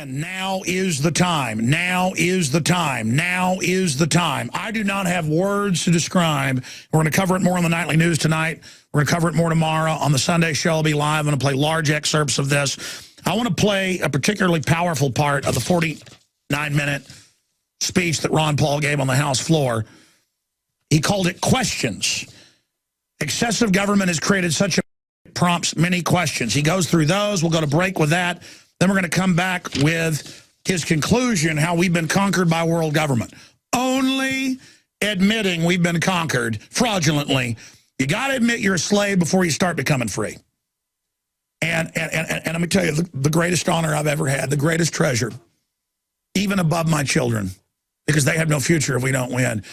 Now is the time. Now is the time. Now is the time. I do not have words to describe. We're going to cover it more on the nightly news tonight. We're going to cover it more tomorrow. On the Sunday show, I'll be live. I'm going to play large excerpts of this. I want to play a particularly powerful part of the 49-minute speech that Ron Paul gave on the House floor. He called it questions. Excessive government has created such a prompts many questions. He goes through those. We'll go to break with that. Then we're going to come back with his conclusion, how we've been conquered by world government. Only admitting we've been conquered fraudulently. You got to admit you're a slave before you start becoming free. And let me tell you, the greatest honor I've ever had, the greatest treasure, even above my children, because they have no future if we don't win,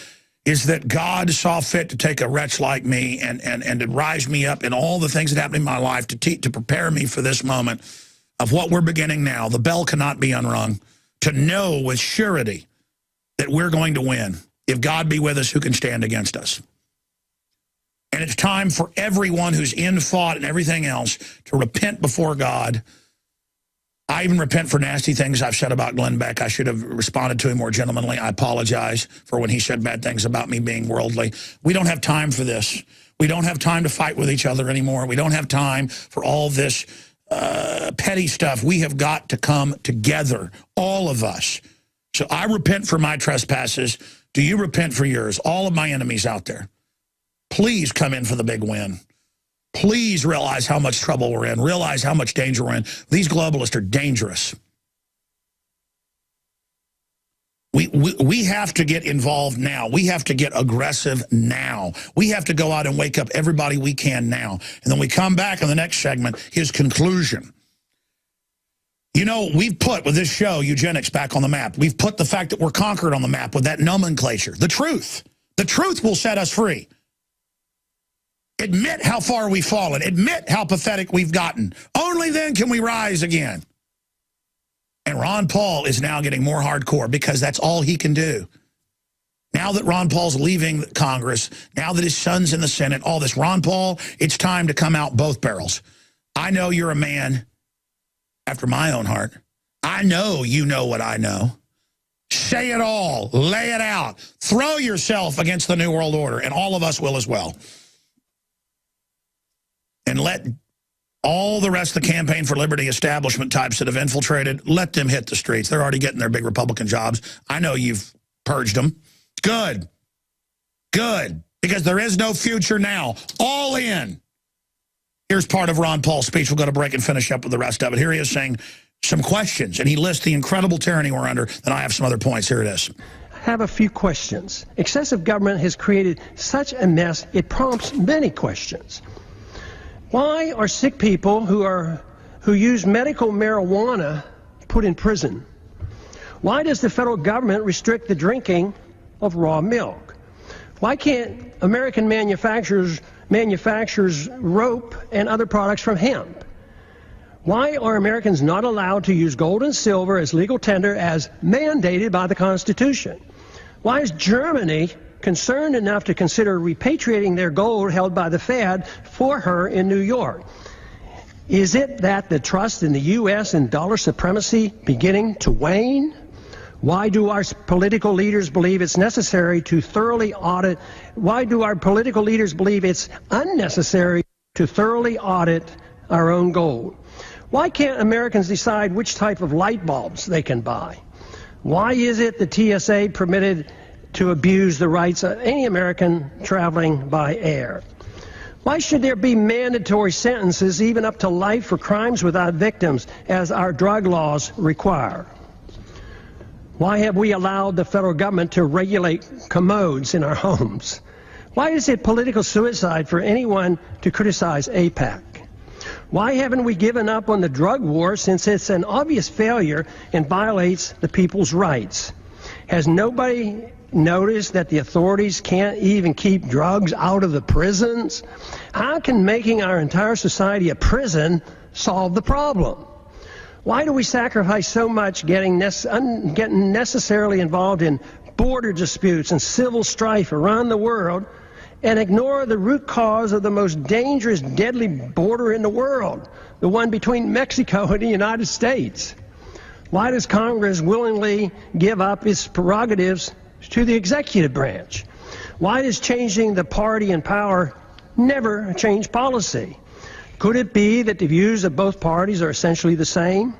is that God saw fit to take a wretch like me and to rise me up in all the things that happened in my life to prepare me for this moment of what we're beginning now. The bell cannot be unrung. To know with surety that we're going to win. If God be with us, who can stand against us? And it's time for everyone who's in thought and everything else to repent before God. I even repent for nasty things I've said about Glenn Beck. I should have responded to him more gentlemanly. I apologize for when he said bad things about me being worldly. We don't have time for this. We don't have time to fight with each other anymore. We don't have time for all this petty stuff. We have got to come together, all of us. So I repent for my trespasses. Do you repent for yours? All of my enemies out there. Please come in for the big win. Please realize how much trouble we're in. Realize how much danger we're in. These globalists are dangerous. We have to get involved now. We have to get aggressive now. We have to go out and wake up everybody we can now. And then we come back in the next segment, his conclusion. You know, we've put, with this show, eugenics back on the map. We've put the fact that we're conquered on the map with that nomenclature. The truth. The truth will set us free. Admit how far we've fallen. Admit how pathetic we've gotten. Only then can we rise again. And Ron Paul is now getting more hardcore because that's all he can do. Now that Ron Paul's leaving Congress, now that his son's in the Senate, all this, Ron Paul, it's time to come out both barrels. I know you're a man after my own heart. I know you know what I know. Say it all. Lay it out. Throw yourself against the New World Order, and all of us will as well. And let all the rest of the Campaign for Liberty establishment types that have infiltrated, let them hit the streets. They're already getting their big Republican jobs. I know you've purged them. Good. Good. Because there is no future now. All in. Here's part of Ron Paul's speech. We'll go to break and finish up with the rest of it. Here he is saying some questions, and he lists the incredible tyranny we're under. Then I have some other points. Here it is. I have a few questions. Excessive government has created such a mess, it prompts many questions. Why are sick people who use medical marijuana put in prison? Why does the federal government restrict the drinking of raw milk? Why can't American manufacturers rope and other products from hemp? Why are Americans not allowed to use gold and silver as legal tender as mandated by the Constitution? Why is Germany concerned enough to consider repatriating their gold held by the Fed for her in New York? Is it that the trust in the U.S. and dollar supremacy beginning to wane? Why do our political leaders believe it's necessary to thoroughly audit? Why do our political leaders believe it's unnecessary to thoroughly audit our own gold? Why can't Americans decide which type of light bulbs they can buy? Why is it the TSA permitted to abuse the rights of any American traveling by air? Why should there be mandatory sentences, even up to life, for crimes without victims, as our drug laws require? Why have we allowed the federal government to regulate commodes in our homes? Why is it political suicide for anyone to criticize AIPAC? Why haven't we given up on the drug war, since it's an obvious failure and violates the people's rights? Has nobody noticed that the authorities can't even keep drugs out of the prisons? How can making our entire society a prison solve the problem? Why do we sacrifice so much getting necessarily involved in border disputes and civil strife around the world and ignore the root cause of the most dangerous, deadly border in the world, the one between Mexico and the United States? Why does Congress willingly give up its prerogatives to the executive branch? Why does changing the party in power never change policy? Could it be that the views of both parties are essentially the same?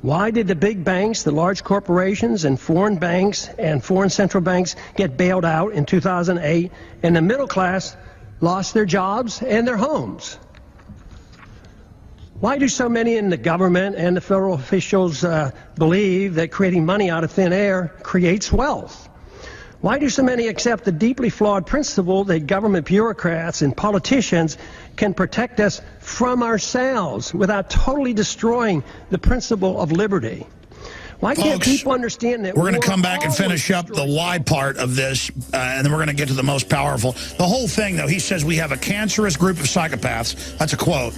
Why did the big banks, the large corporations, and foreign banks and foreign central banks get bailed out in 2008, and the middle class lost their jobs and their homes? Why do so many in the government and the federal officials believe that creating money out of thin air creates wealth? Why do so many accept the deeply flawed principle that government bureaucrats and politicians can protect us from ourselves without totally destroying the principle of liberty? Why can't people understand that? We're going to come back and finish up the why part of this, and then we're going to get to the most powerful. The whole thing, though, he says we have a cancerous group of psychopaths. That's a quote.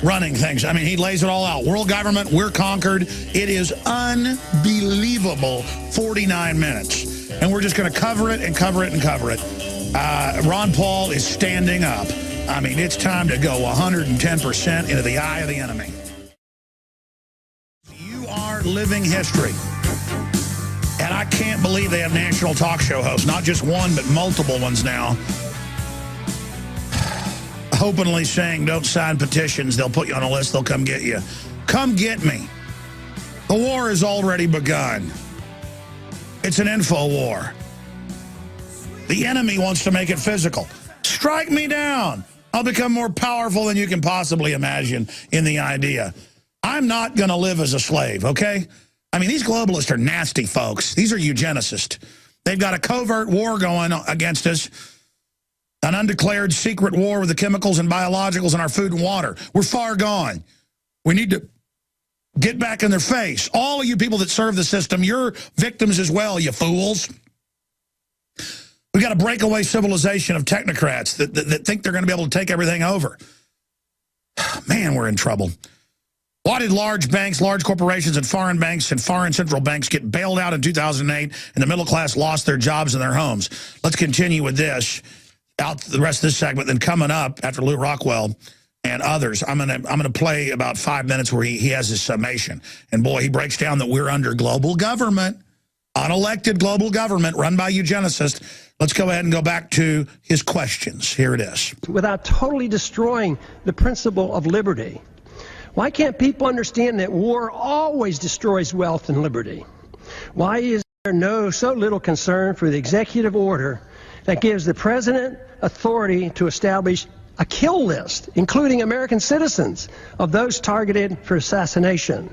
Running things. I mean, he lays it all out. World government, we're conquered. It is unbelievable 49 minutes. And we're just going to cover it and cover it and cover it. Ron Paul is standing up. I mean, it's time to go 110% into the eye of the enemy. You are living history. And I can't believe they have national talk show hosts. Not just one, but multiple ones now. Openly saying, don't sign petitions. They'll put you on a list. They'll come get you. Come get me. The war has already begun. It's an info war. The enemy wants to make it physical. Strike me down. I'll become more powerful than you can possibly imagine in the idea. I'm not going to live as a slave, okay? I mean, these globalists are nasty folks. These are eugenicists. They've got a covert war going against us, an undeclared secret war with the chemicals and biologicals in our food and water. We're far gone. We need to get back in their face. All of you people that serve the system, you're victims as well, you fools. We've got a breakaway civilization of technocrats that think they're going to be able to take everything over. Man, we're in trouble. Why did large banks, large corporations, and foreign central banks get bailed out in 2008 and the middle class lost their jobs and their homes? Let's continue with this out the rest of this segment. Then coming up after Lou Rockwell and others, I'm gonna play about 5 minutes where he has his summation. And boy, he breaks down that we're under global government, unelected global government run by eugenicists. Let's go ahead and go back to his questions. Here it is. Without totally destroying the principle of liberty. Why can't people understand that war always destroys wealth and liberty? Why is there so little concern for the executive order that gives the president authority to establish a kill list, including American citizens, of those targeted for assassination?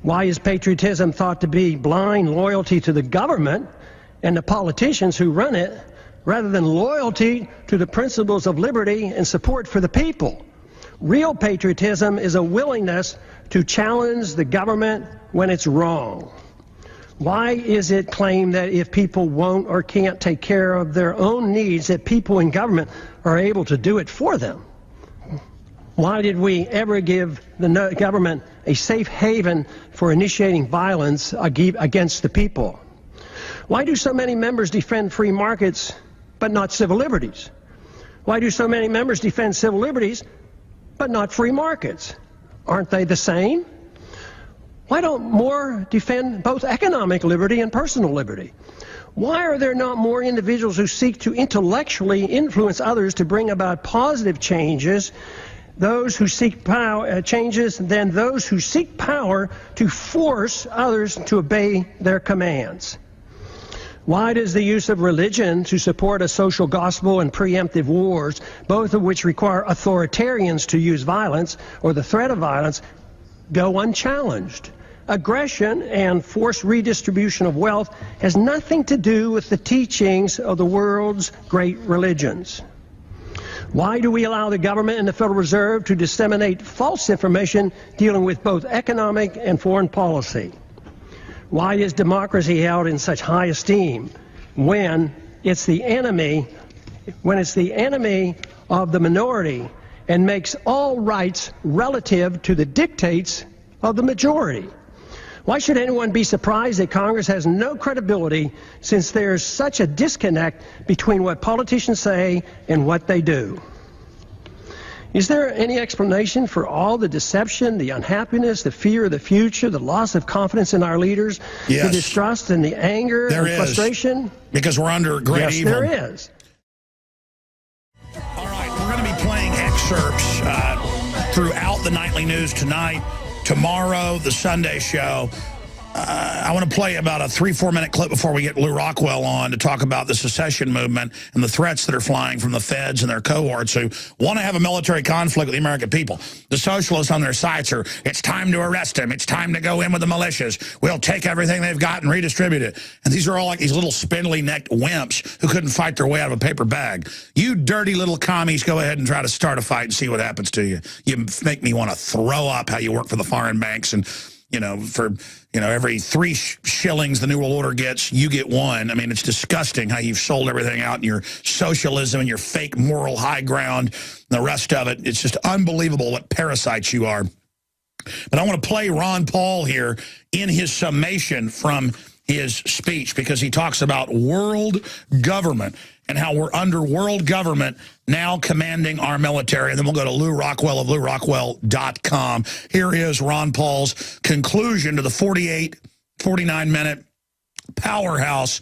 Why is patriotism thought to be blind loyalty to the government and the politicians who run it, rather than loyalty to the principles of liberty and support for the people? Real patriotism is a willingness to challenge the government when it's wrong. Why is it claimed that if people won't or can't take care of their own needs, that people in government are able to do it for them? Why did we ever give the government a safe haven for initiating violence against the people? Why do so many members defend free markets but not civil liberties? Why do so many members defend civil liberties but not free markets? Aren't they the same? Why don't more defend both economic liberty and personal liberty? Why are there not more individuals who seek to intellectually influence others to bring about positive changes, those who seek power, changes, than those who seek power to force others to obey their commands? Why does the use of religion to support a social gospel and preemptive wars, both of which require authoritarians to use violence or the threat of violence, go unchallenged? Aggression and forced redistribution of wealth has nothing to do with the teachings of the world's great religions. Why do we allow the government and the Federal Reserve to disseminate false information dealing with both economic and foreign policy? Why is democracy held in such high esteem when it's the enemy of the minority and makes all rights relative to the dictates of the majority? Why should anyone be surprised that Congress has no credibility since there's such a disconnect between what politicians say and what they do? Is there any explanation for all the deception, the unhappiness, the fear of the future, the loss of confidence in our leaders, yes, the distrust and the anger and frustration? Because we're under great evil. Yes, there is. All right, we're going to be playing excerpts throughout the nightly news tonight. Tomorrow, the Sunday show. I want to play about a 3-4 minute clip before we get Lou Rockwell on to talk about the secession movement and the threats that are flying from the feds and their cohorts who want to have a military conflict with the American people. The socialists on their sites are, it's time to arrest them. It's time to go in with the militias. We'll take everything they've got and redistribute it. And these are all like these little spindly-necked wimps who couldn't fight their way out of a paper bag. You dirty little commies, go ahead and try to start a fight and see what happens to you. You make me want to throw up how you work for the foreign banks and, every 3 shillings the New World Order gets, you get 1. I mean, it's disgusting how you've sold everything out and your socialism and your fake moral high ground and the rest of it. It's just unbelievable what parasites you are. But I want to play Ron Paul here in his summation from his speech because he talks about world government and how we're under world government now commanding our military. And then we'll go to Lou Rockwell of LouRockwell.com. Here is Ron Paul's conclusion to the 49-minute powerhouse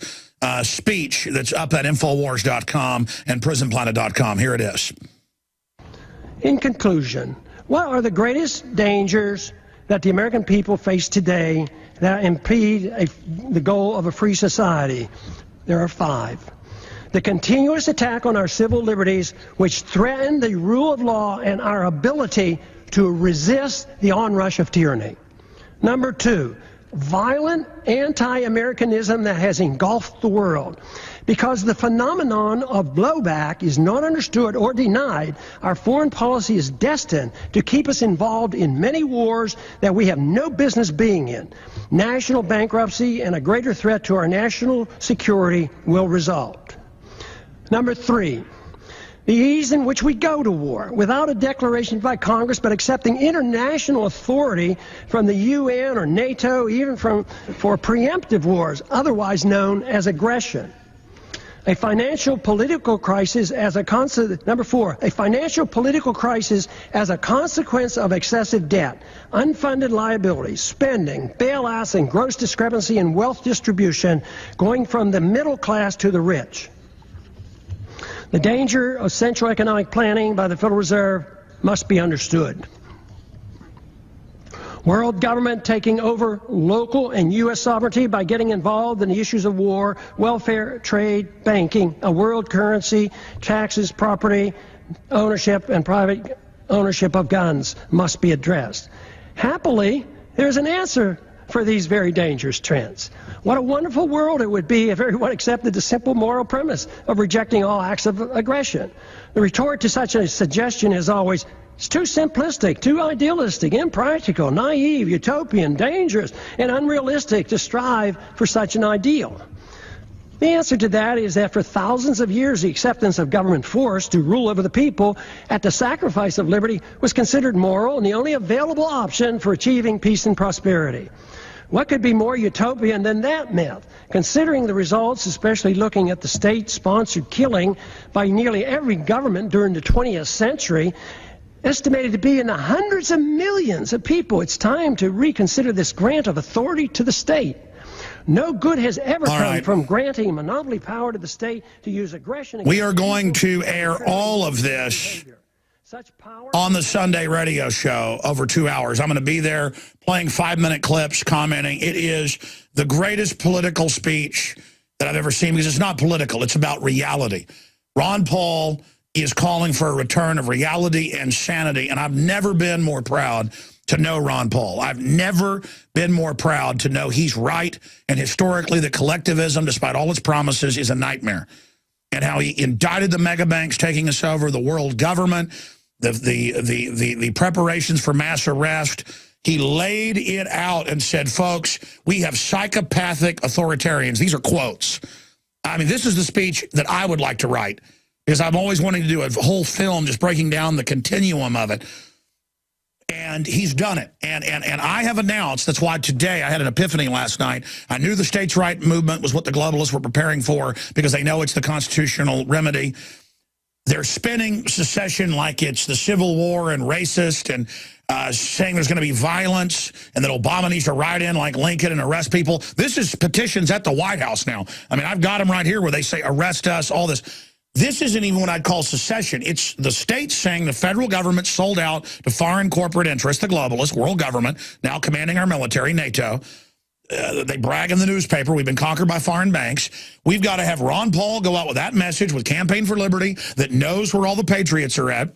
speech that's up at Infowars.com and PrisonPlanet.com. Here it is. In conclusion, what are the greatest dangers that the American people face today that impede the goal of a free society? There are 5. The continuous attack on our civil liberties, which threaten the rule of law and our ability to resist the onrush of tyranny. Number 2, violent anti-Americanism that has engulfed the world. Because the phenomenon of blowback is not understood or denied, our foreign policy is destined to keep us involved in many wars that we have no business being in. National bankruptcy and a greater threat to our national security will result. Number 3, the ease in which we go to war without a declaration by Congress but accepting international authority from the UN or NATO, even for preemptive wars, otherwise known as aggression. A financial political crisis as a Number 4, a financial political crisis as a consequence of excessive debt, unfunded liabilities, spending, bailouts, and gross discrepancy in wealth distribution going from the middle class to the rich. The danger of central economic planning by the Federal Reserve must be understood. World government taking over local and U.S. sovereignty by getting involved in the issues of war, welfare, trade, banking, a world currency, taxes, property, ownership, and private ownership of guns must be addressed. Happily, there's an answer for these very dangerous trends. What a wonderful world it would be if everyone accepted the simple moral premise of rejecting all acts of aggression. The retort to such a suggestion is always, it's too simplistic, too idealistic, impractical, naive, utopian, dangerous, and unrealistic to strive for such an ideal. The answer to that is that for thousands of years, the acceptance of government force to rule over the people at the sacrifice of liberty was considered moral and the only available option for achieving peace and prosperity. What could be more utopian than that myth? Considering the results, especially looking at the state-sponsored killing by nearly every government during the 20th century, estimated to be in the hundreds of millions of people. It's time to reconsider this grant of authority to the state. No good has ever come from granting monopoly power to the state to use aggression. We are going to air all of this on the Sunday radio show over 2 hours. I'm going to be there playing 5-minute clips, commenting. It is the greatest political speech that I've ever seen, because it's not political. It's about reality. Ron Paul is calling for a return of reality and sanity, and I've never been more proud to know Ron Paul. I've never been more proud to know he's right, and historically the collectivism, despite all its promises, is a nightmare. And how he indicted the mega banks taking us over, the world government, the preparations for mass arrest. He laid it out and said, folks, we have psychopathic authoritarians. These are quotes. I mean, this is the speech that I would like to write, because I'm always wanting to do a whole film just breaking down the continuum of it. And he's done it. And I have announced, that's why today I had an epiphany last night. I knew the states' right movement was what the globalists were preparing for, because they know it's the constitutional remedy. They're spinning secession like it's the Civil War and racist, and saying there's going to be violence and that Obama needs to ride in like Lincoln and arrest people. This is petitions at the White House now. I mean, I've got them right here where they say arrest us, all this. This isn't even what I'd call secession. It's the states saying the federal government sold out to foreign corporate interests, the globalist world government, now commanding our military, NATO. They brag in the newspaper, we've been conquered by foreign banks. We've got to have Ron Paul go out with that message with Campaign for Liberty that knows where all the patriots are at.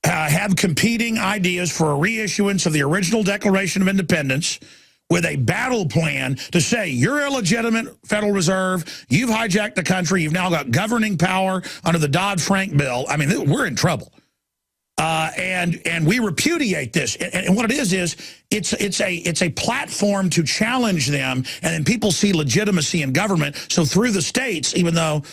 Have competing ideas for a reissuance of the original Declaration of Independence with a battle plan to say, you're illegitimate, Federal Reserve, you've hijacked the country, you've now got governing power under the Dodd-Frank bill. I mean, we're in trouble. And we repudiate this. And what it is it's a platform to challenge them, and then people see legitimacy in government. So through the states, even though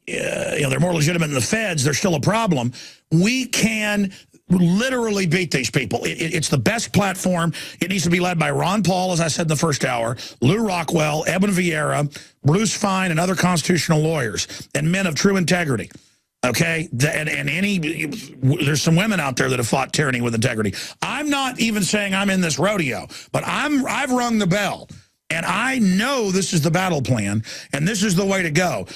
they're more legitimate than the feds, they're still a problem. We can literally beat these people. It's the best platform. It needs to be led by Ron Paul, as I said in the first hour, Lou Rockwell, Edwin Vieira, Bruce Fine, and other constitutional lawyers, and men of true integrity. Okay, there's some women out there that have fought tyranny with integrity. I'm not even saying I'm in this rodeo, but I've rung the bell, and I know this is the battle plan, and this is the way to go.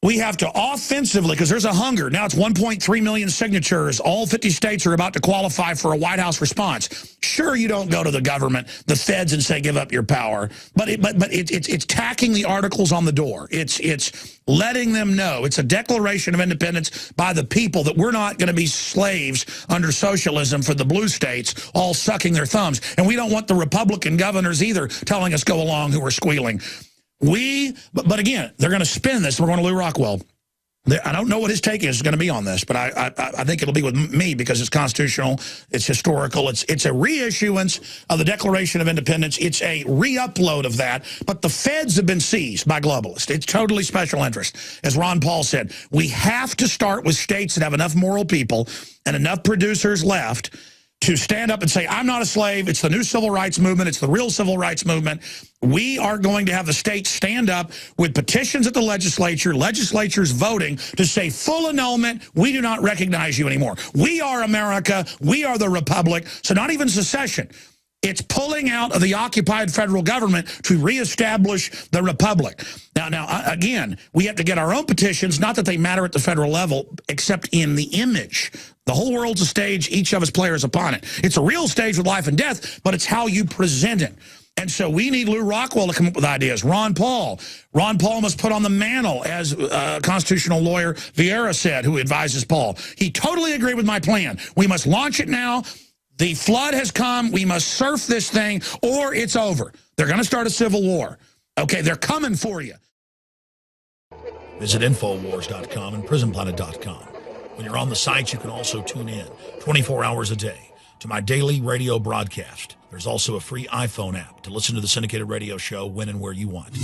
We have to offensively, because there's a hunger. Now it's 1.3 million signatures. All 50 states are about to qualify for a White House response. Sure, you don't go to the government, the feds, and say, give up your power. But it's tacking the articles on the door. It's letting them know. It's a Declaration of Independence by the people that we're not going to be slaves under socialism for the blue states all sucking their thumbs. And we don't want the Republican governors either telling us go along who are squealing. But again, they're going to spin this. We're going to Lou Rockwell. I don't know what his take is going to be on this, but I think it'll be with me because it's constitutional, it's historical, it's a reissuance of the Declaration of Independence. It's a re-upload of that, but the feds have been seized by globalists. It's totally special interest. As Ron Paul said, we have to start with states that have enough moral people and enough producers left to stand up and say, I'm not a slave. It's the new civil rights movement. It's the real civil rights movement. We are going to have the states stand up with petitions at the legislature, legislatures voting to say full annulment. We do not recognize you anymore. We are America. We are the republic. So not even secession. It's pulling out of the occupied federal government to reestablish the republic. Now, again, we have to get our own petitions, not that they matter at the federal level, except in the image. The whole world's a stage. Each of us players upon it. It's a real stage with life and death, but it's how you present it. And so we need Lou Rockwell to come up with ideas. Ron Paul must put on the mantle, as constitutional lawyer Vieira said, who advises Paul. He totally agreed with my plan. We must launch it now. The flood has come. We must surf this thing, or it's over. They're going to start a civil war. Okay, they're coming for you. Visit Infowars.com and PrisonPlanet.com. When you're on the site, you can also tune in 24 hours a day to my daily radio broadcast. There's also a free iPhone app to listen to the syndicated radio show when and where you want.